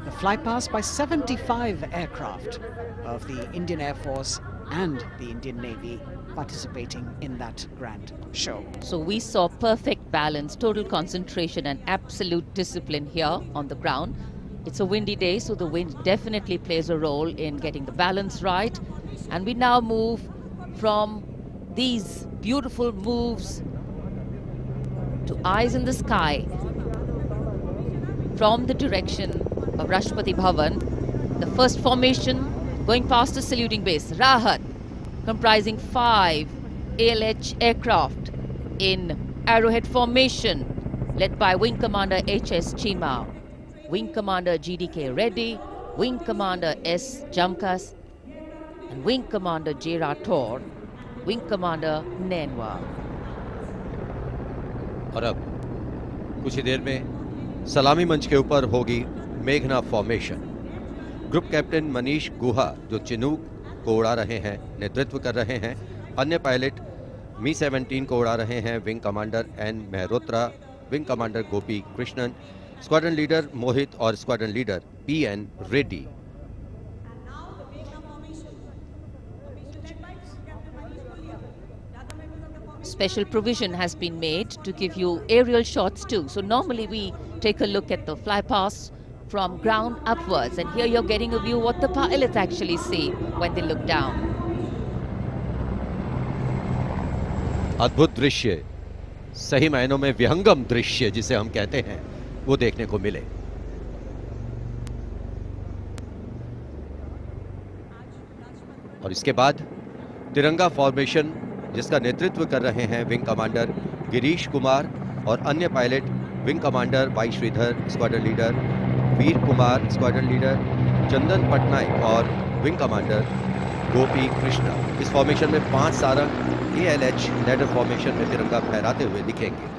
the flypast by 75 aircraft of the Indian Air Force and the Indian Navy participating in that grand show. So we saw perfect balance, total concentration and absolute discipline here on the ground. It's a windy day, so the wind definitely plays a role in getting the balance right. And we now move from these beautiful moves to eyes in the sky from the direction of Rashtrapati Bhavan. The first formation going past the saluting base, Rahat, comprising 5 ALH aircraft in arrowhead formation, led by Wing Commander H.S. Chima, Wing Commander G.D.K. Reddy, Wing Commander S. Jamkas, and Wing Commander J. Rathore, Wing Commander Nenwa. और अब कुछ ही देर में सलामी मंच के ऊपर होगी मेघना फॉर्मेशन। ग्रुप कैप्टन मनीष गुहा, जो चिनूक को उड़ा रहे हैं, नेतृत्व कर रहे हैं। अन्य पायलट मी-17 को उड़ा रहे हैं wing commander N Mehrotra, wing commander Gopi Krishnan, squadron leader Mohit और squadron leader P N. Reddy. Special provision has been made to give you aerial shots too. So normally we take a look at the flypast from ground upwards, and here you're getting a view what the pilots actually see when they look down. अद्भुत दृश्य, सही मायनों में विहंगम दृश्य जिसे हम कहते हैं, वो देखने को मिले। और इसके बाद तिरंगा फॉर्मेशन जिसका नेतृत्व कर रहे हैं विंग कमांडर गिरीश कुमार और अन्य pilot wing commander Y Sridhar, squadron leader Veer Kumar, squadron leader Chandan Patnaik और विंग कमांडर गोपी कृष्णा। इस फॉर्मेशन में 5 सारंग ALH लैडर फॉर्मेशन में तिरंगा फहराते हुए दिखेंगे।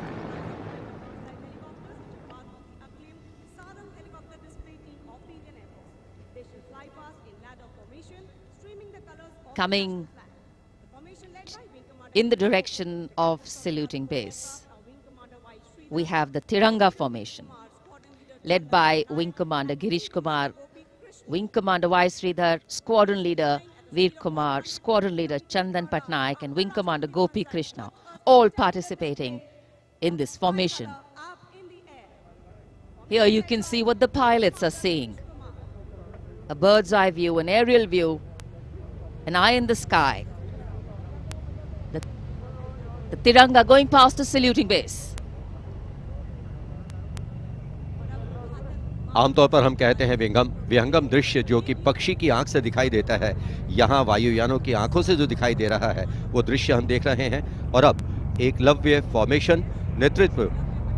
Coming in the direction of saluting base, we have the Tiranga formation, led by Wing Commander Girish Kumar, Wing Commander Y. Sridhar, Squadron Leader Veer Kumar, Squadron Leader Chandan Patnaik, and Wing Commander Gopi Krishna, all participating in this formation. Here you can see what the pilots are seeing. A bird's eye view, an aerial view, an eye in the sky. The Tiranga going past the saluting base. आमतौर पर हम कहते हैं विहंगम दृश्य जो कि पक्षी की आंख से दिखाई देता है। यहाँ वायुयानों की आंखों से जो दिखाई दे रहा है वो दृश्य हम देख रहे हैं। और अब एकलव्य फॉर्मेशन नेतृत्व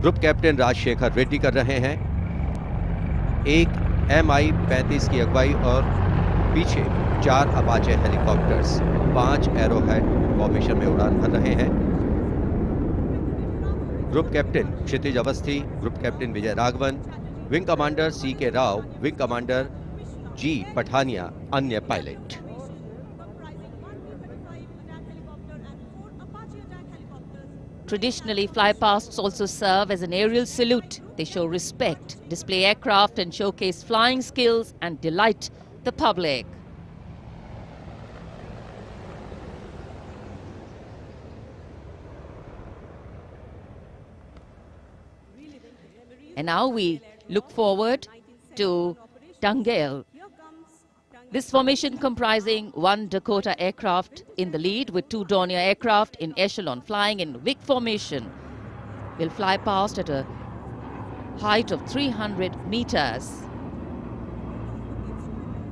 ग्रुप कैप्टन राजशेखर रेड्डी कर रहे हैं। एक MI-35 की अगुवाई और पीछे 4 अपाचे हेलीकॉप्टर्स 5 एरोहेड फॉर्मेशन में उड़ान भर रहे हैं। Group captain Kshitij Awasthi, group captain Vijay Raghavan, wing commander CK Rao, wing commander G Pathania, अन्य pilot. Traditionally, flypasts also serve as an aerial salute. They show respect, display aircraft, and showcase flying skills and delight the public. And now we look forward to Tangale. This formation comprising 1 Dakota aircraft in the lead with 2 Dornier aircraft in echelon flying in WIC formation will fly past at a height of 300 meters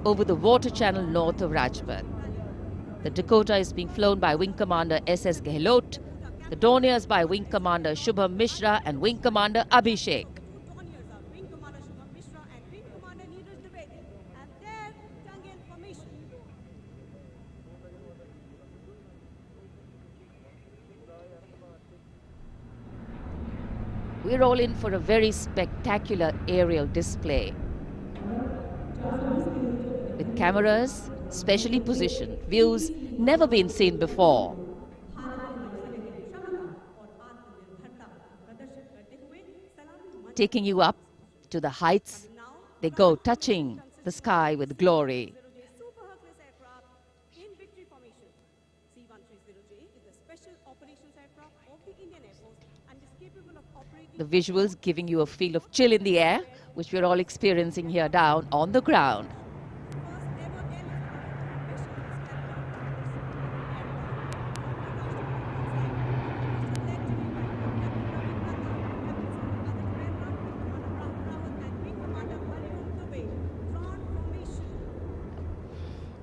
over the water channel north of Rajpath. The Dakota is being flown by Wing Commander SS Gehlot, the Dorniers by Wing Commander Shubham Mishra and Wing Commander Abhishek. We're all in for a very spectacular aerial display with cameras specially positioned, views never been seen before. Taking you up to the heights, they go touching the sky with glory. The visuals giving you a feel of chill in the air, which we're all experiencing here down on the ground.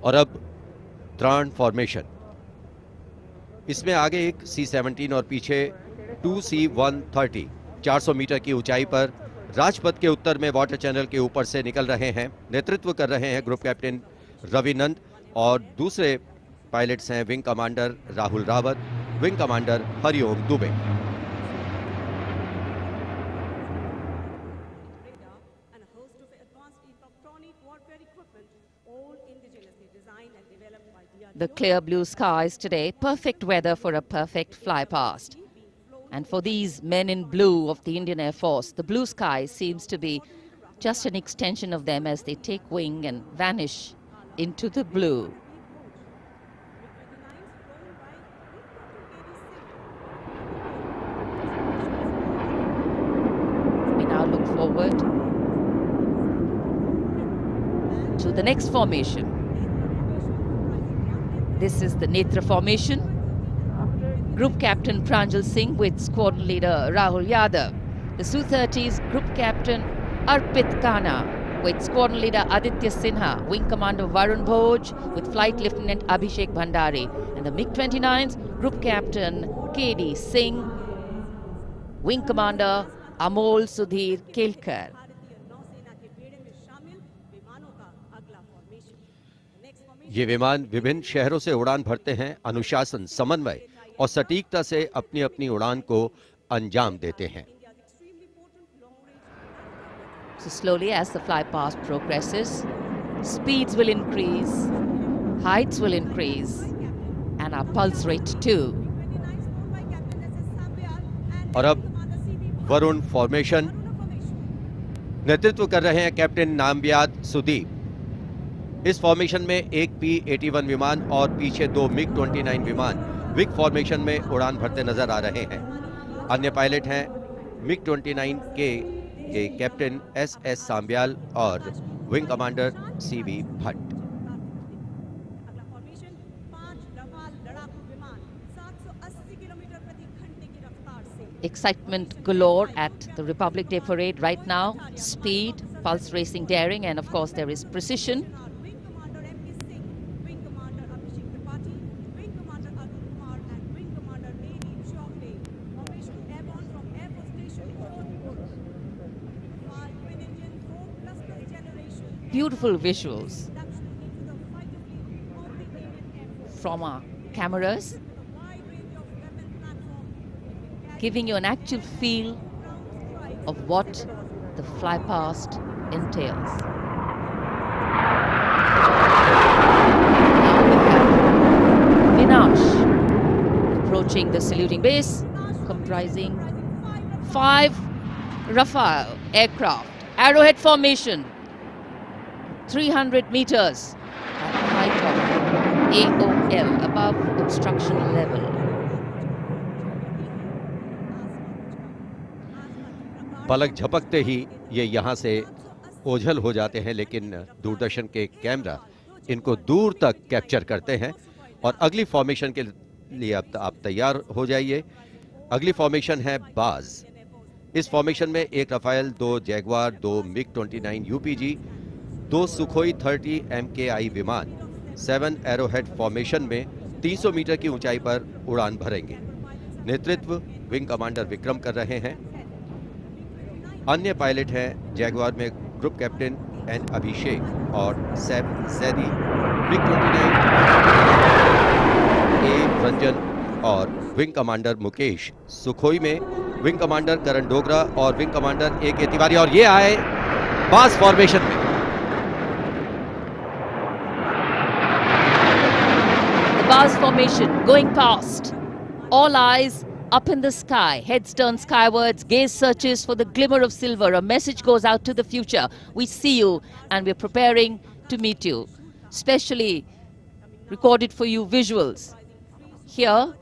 और अब त्राण formation, इसमें आगे एक C-17 और पीछे 2C-130 400 metre की ऊंचाई पर राजपथ के उत्तर में वाटर चैनल के ऊपर से निकल रहे हैं। नेतृत्व कर रहे हैं ग्रुप कैप्टन रविनंद और दूसरे पायलट्स हैं wing commander Rahul Rawat, wing commander Hariom Dubey. The clear blue skies today, perfect weather for a perfect fly past. And for these men in blue of the Indian Air Force, the blue sky seems to be just an extension of them as they take wing and vanish into the blue. We now look forward to the next formation. This is the Netra formation. Group Captain Pranjal Singh with Squadron Leader Rahul Yadav. The Su-30's Group Captain Arpit Khanna with Squadron Leader Aditya Sinha, Wing Commander Varun Bhoj with Flight Lieutenant Abhishek Bhandari, and the MiG-29's Group Captain K.D. Singh, Wing Commander Amol Sudhir Kelkar. ये विमान विभिन्न शहरों से उड़ान भरते हैं, अनुशासन, समन्वय और सटीकता से अपनी अपनी उड़ान को अंजाम देते हैं। So slowly as the fly past progresses, speeds will increase, heights will increase, and our pulse rate too. और अब वरुण फॉर्मेशन नेतृत्व कर रहे हैं कैप्टन नामबियाद सुदीप। इस फॉर्मेशन में एक P-81 विमान और पीछे दो MiG-29 विमान विग फॉर्मेशन में उड़ान भरते नजर आ रहे हैं। अन्य पायलट हैं MiG-29 के कैप्टन S.S. सांब्याल और wing commander C.V. Bhatt. Excitement galore at the Republic Day Parade right now. Speed, pulse racing, daring, and of course there is precision. Beautiful visuals from our cameras, giving you an actual feel of what the fly past entails. Now we have Vinash approaching the saluting base, comprising 5 Rafale aircraft, arrowhead formation, 300 meters at the height of AOL, above obstruction level. पलक झपकते ही ये यहाँ से ओझल हो जाते हैं, लेकिन दूरदर्शन के कैमरा इनको दूर तक कैप्चर करते हैं। और अगली फॉर्मेशन के लिए अब आप तैयार हो जाइए। अगली फॉर्मेशन है बाज। इस फॉर्मेशन में एक Rafale, 2 Jaguar, 2 MiG-29 UPG, 2 Sukhoi 30 MKI विमान 7 एरोहेड फॉर्मेशन में 300 मीटर की ऊंचाई पर उड़ान भरेंगे। नेतृत्व विंग कमांडर विक्रम कर रहे हैं। अन्य पायलट हैं जैगवार में ग्रुप कैप्टन एन अभिषेक और सैफ जैदी, MiG-29 ए रंजन और विंग कमांडर मुकेश, सुखोई में विंग कमांडर करण डोगरा और विंग कमांडर ए के तिवारी, और ये आए बास फॉर्मेशन में। Bars formation going past. All eyes up in the sky. Heads turned skywards. Gaze searches for the glimmer of silver. A message goes out to the future. We see you and we're preparing to meet you. Specially recorded for you visuals. Here,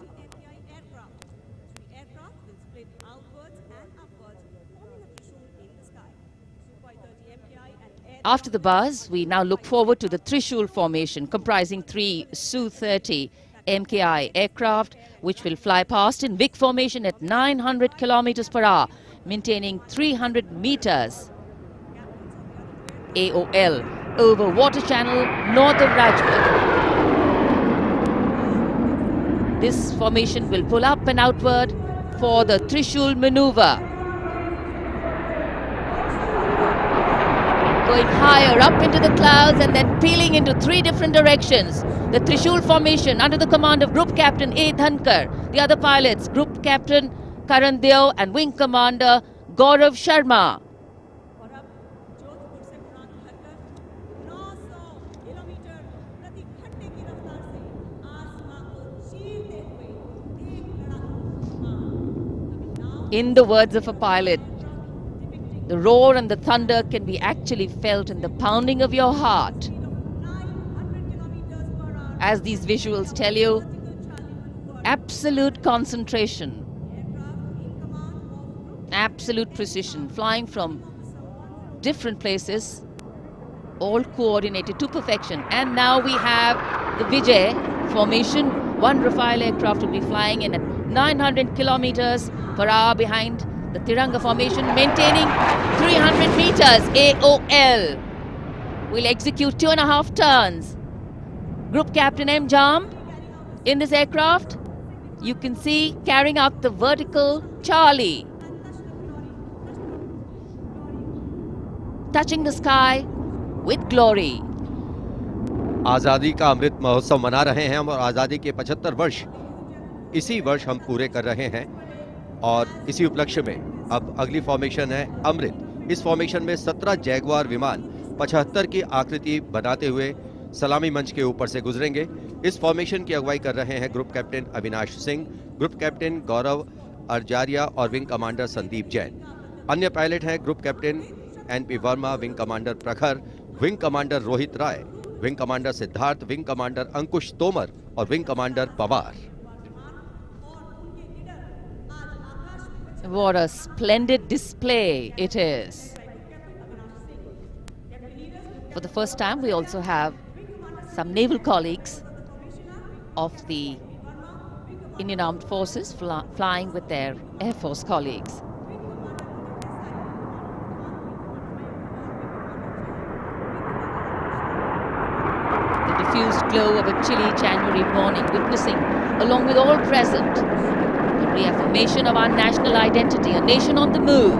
after the buzz, we now look forward to the Trishul formation, comprising 3 Su-30 MKI aircraft, which will fly past in big formation at 900 kilometers per hour, maintaining 300 meters AOL over water channel north of Rajput. This formation will pull up and outward for the Trishul maneuver. Going higher up into the clouds and then peeling into 3 different directions. The Trishul formation under the command of Group Captain A. Dhankar. The other pilots, Group Captain Karan Deo and Wing Commander Gaurav Sharma. In the words of a pilot, the roar and the thunder can be actually felt in the pounding of your heart. As these visuals tell you, absolute concentration, absolute precision, flying from different places, all coordinated to perfection. And now we have the Vijay formation. 1 Rafale aircraft will be flying in at 900 kilometers per hour behind the Tiranga formation, maintaining 300 meters AOL. Will execute 2.5 turns. Group Captain M. Jam in this aircraft, you can see carrying out the vertical Charlie. Touching the sky with glory. आजादी का अमृत महोत्सव मना रहे हैं हम और आजादी के 75 वर्ष इसी वर्ष हम पूरे कर रहे हैं और इसी उपलक्ष्य में अब अगली फॉर्मेशन है अमृत। इस फॉर्मेशन में 17 जैगुआर विमान 75 की आकृति बनाते हुए सलामी मंच के ऊपर से गुजरेंगे। इस फॉर्मेशन की अगुवाई कर रहे हैं group captain Avinash Singh, group captain Gaurav Arjaria और विंग कमांडर संदीप जैन। अन्य पायलट हैं group captain N P Verma, wing commander Prakhar, wing commander Rohit Rai, wing commander Siddharth, wing commander Ankush Tomar और wing commander Pawar. What a splendid display it is. For the first time, we also have some naval colleagues of the Indian Armed Forces flying with their Air Force colleagues. The diffused glow of a chilly January morning, witnessing, along with all present, the reaffirmation of our national identity, a nation on the move,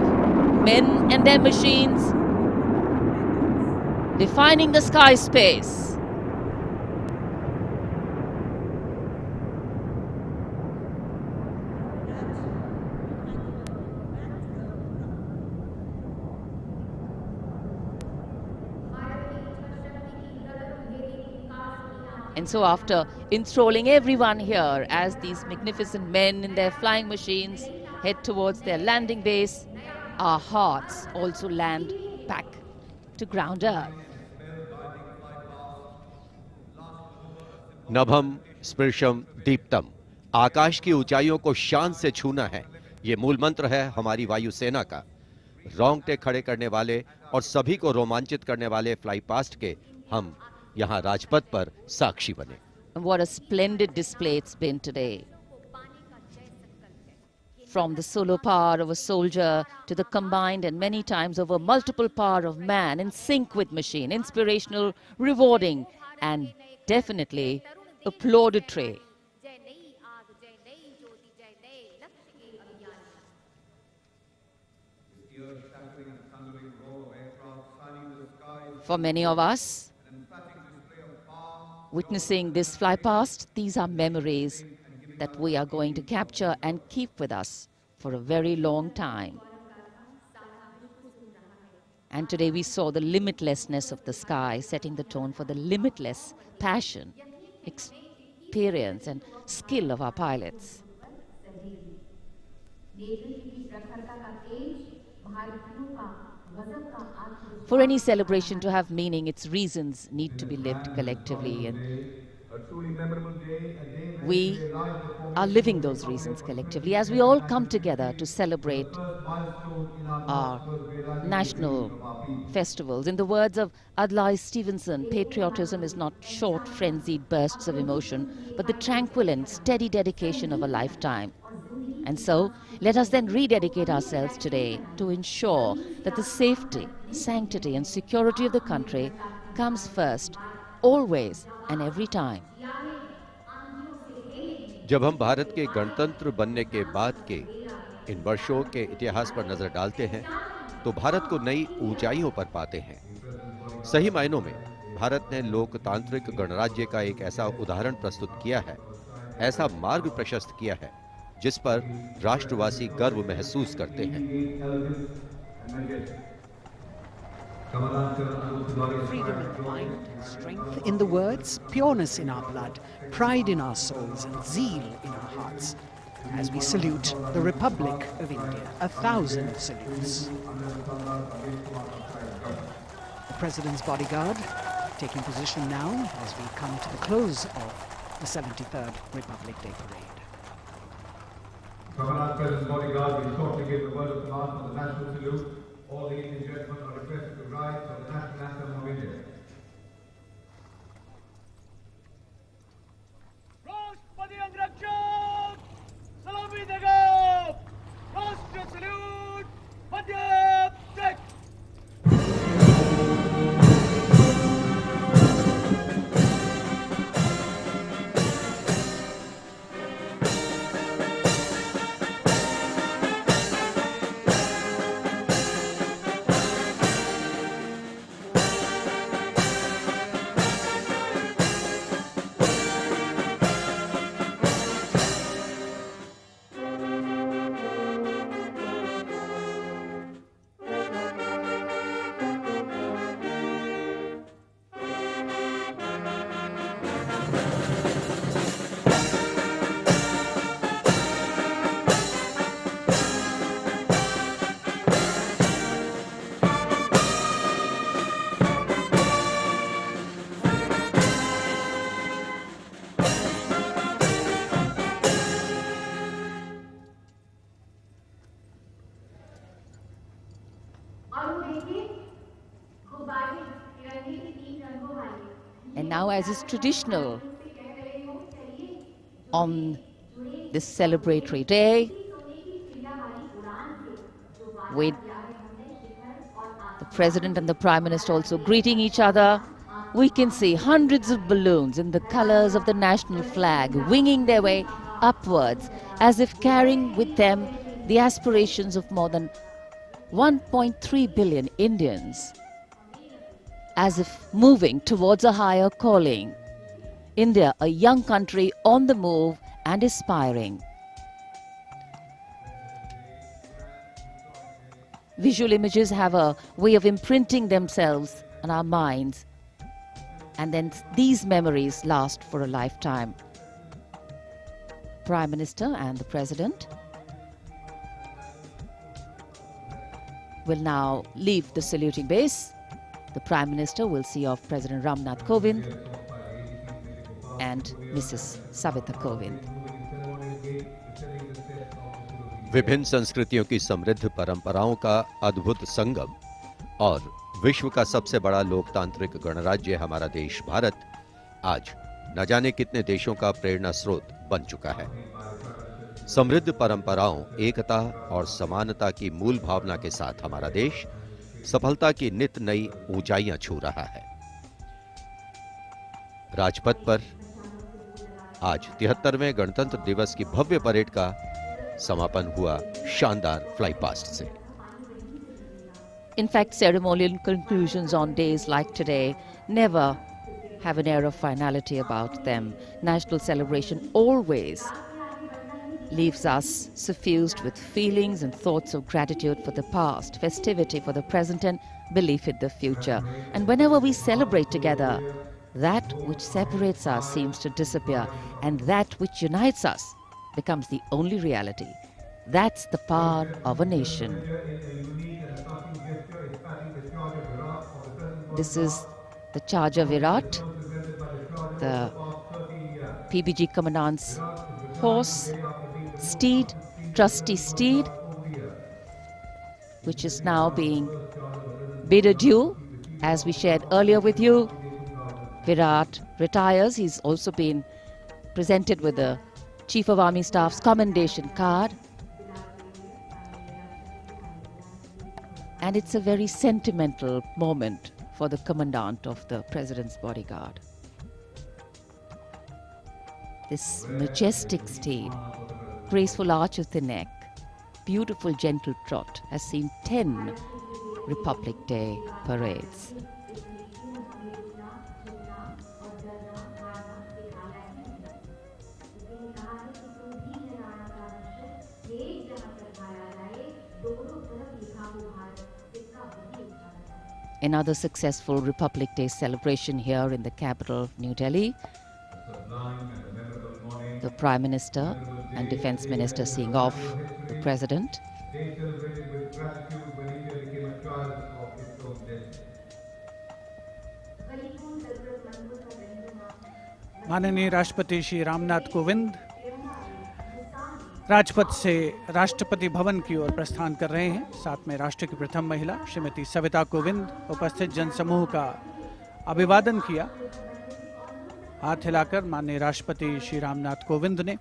men and their machines, defining the sky space. And so after enthralling everyone here as these magnificent men in their flying machines head towards their landing base, our hearts also land back to ground earth. नभम स्पृशम Deeptam, आकाश की ऊंचाइयों को शान से छूना है, ये मूल मंत्र है हमारी वायुसेना का। रोंगटे खड़े करने वाले और सभी को रोमांचित करने वाले फ्लाई पास्ट के हम यहाँ राजपथ पर साक्षी बने। And what a splendid display it's been today. From the solo power of a soldier to the combined and many times over multiple power of man in sync with machine, inspirational, rewarding, and definitely applaudatory. For many of us, witnessing this fly past, these are memories that we are going to capture and keep with us for a very long time. And today we saw the limitlessness of the sky, setting the tone for the limitless passion, experience and skill of our pilots. For any celebration to have meaning, its reasons need to be lived collectively, and we are living those reasons collectively as we all come together to celebrate our national festivals. In the words of Adlai Stevenson, patriotism is not short, frenzied bursts of emotion, but the tranquil and steady dedication of a lifetime. And so, let us then rededicate ourselves today to ensure that the safety, sanctity and security of the country comes first, always and every time. जब हम भारत के गणतंत्र बनने के बाद के इन वर्षों के इतिहास पर नजर डालते हैं तो भारत को नई ऊंचाइयों पर पाते हैं। सही मायनों में भारत ने लोकतांत्रिक गणराज्य का एक ऐसा उदाहरण प्रस्तुत किया है, ऐसा मार्ग प्रशस्त किया है जिस पर राष्ट्रवासी गर्व महसूस करते हैं। Freedom in the mind, strength in the words, pureness in our blood, pride in our souls and zeal in our hearts. As we salute the Republic of India, 1,000 salutes. The President's bodyguard taking position now as we come to the close of the 73rd Republic Day Parade. Commander President's bodyguard will shortly give the word of command for the national salute. All the Indian gentlemen are requested to rise for the national anthem of India. राष्ट्रपति अंगरक्षक सलामी And now, as is traditional on this celebratory day, with the President and the Prime Minister also greeting each other, we can see hundreds of balloons in the colors of the national flag winging their way upwards, as if carrying with them the aspirations of more than 1.3 billion Indians, as if moving towards a higher calling. India, a young country on the move and aspiring. Visual images have a way of imprinting themselves on our minds, and then these memories last for a lifetime. Prime Minister and the President will now leave the saluting base. The Prime Minister will see off President Ramnath Kovind and Mrs. Savita Kovind. विभिन्न संस्कृतियों की समृद्ध परंपराओं का अद्भुत संगम और विश्व का सबसे बड़ा लोकतांत्रिक गणराज्य हमारा देश भारत आज न जाने कितने देशों का प्रेरणा स्रोत बन चुका है। समृद्ध परंपराओं, एकता और समानता की मूल भावना के साथ हमारा देश सफलता की नित नई ऊंचाइयां छू रहा है। राजपथ पर आज 73वें गणतंत्र दिवस की भव्य परेड का समापन हुआ शानदार फ्लाई पास्ट से। In fact, ceremonial conclusions on days like today never have an air of finality about them. National celebration always leaves us suffused with feelings and thoughts of gratitude for the past, festivity for the present, and belief in the future. And whenever we celebrate together, that which separates us seems to disappear, and that which unites us becomes the only reality. That's the power of a nation. This is the charger Virat, the PBG Commandant's horse, steed, trusty steed, which is now being bid adieu. As we shared earlier with you, Virat retires. He's also been presented with the Chief of Army Staff's commendation card. And it's a very sentimental moment for the Commandant of the President's bodyguard. This majestic steed, graceful arch of the neck, beautiful gentle trot, has seen 10 Republic Day parades. Another successful Republic Day celebration here in the capital, New Delhi. The Prime Minister and Defence Minister seeing off the President. माननीय राष्ट्रपति श्री रामनाथ कोविंद राजपथ से राष्ट्रपति भवन की ओर प्रस्थान कर रहे हैं। साथ में राष्ट्र की प्रथम महिला श्रीमती सविता कोविंद उपस्थित जनसमूह का अभिवादन किया। हाथ हिलाकर माननीय राष्ट्रपति श्री रामनाथ कोविंद ने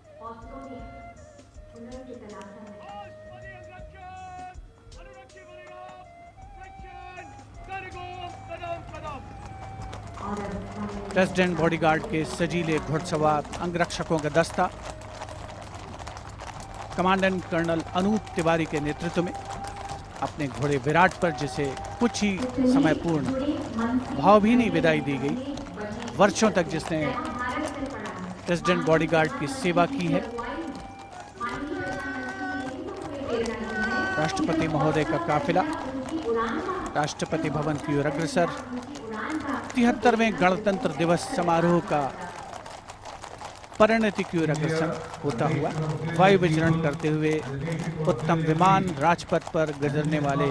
प्रेसिडेंट बॉडीगार्ड के सजीले घुड़सवार अंगरक्षकों का दस्ता कमांडेंट कर्नल अनूप तिवारी के नेतृत्व में अपने घोड़े विराट पर, जिसे कुछ ही समय पूर्ण भावभीनी विदाई दी गई, वर्षों तक जिसने प्रेसिडेंट बॉडीगार्ड की सेवा की है, राष्ट्रपति महोदय का काफिला राष्ट्रपति भवन की ओर अग्रसर 73वें गणतंत्र दिवस समारोह का परिणति की ओर अग्रसर होता हुआ वायु विचरण करते हुए उत्तम विमान राजपथ पर गुजरने वाले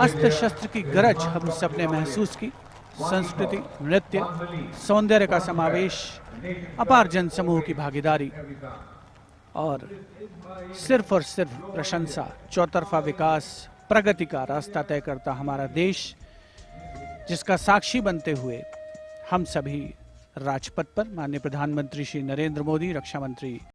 अस्त्र शस्त्र की गरज हम सबने महसूस की। संस्कृति, नृत्य, सौंदर्य का समावेश, अपार जनसमूह की भागीदारी और सिर्फ प्रशंसा, चौतरफा विकास प्रगति का रास्ता तय करता हमारा देश, जिसका साक्षी बनते हुए हम सभी राजपथ पर माननीय प्रधानमंत्री श्री नरेंद्र मोदी, रक्षा मंत्री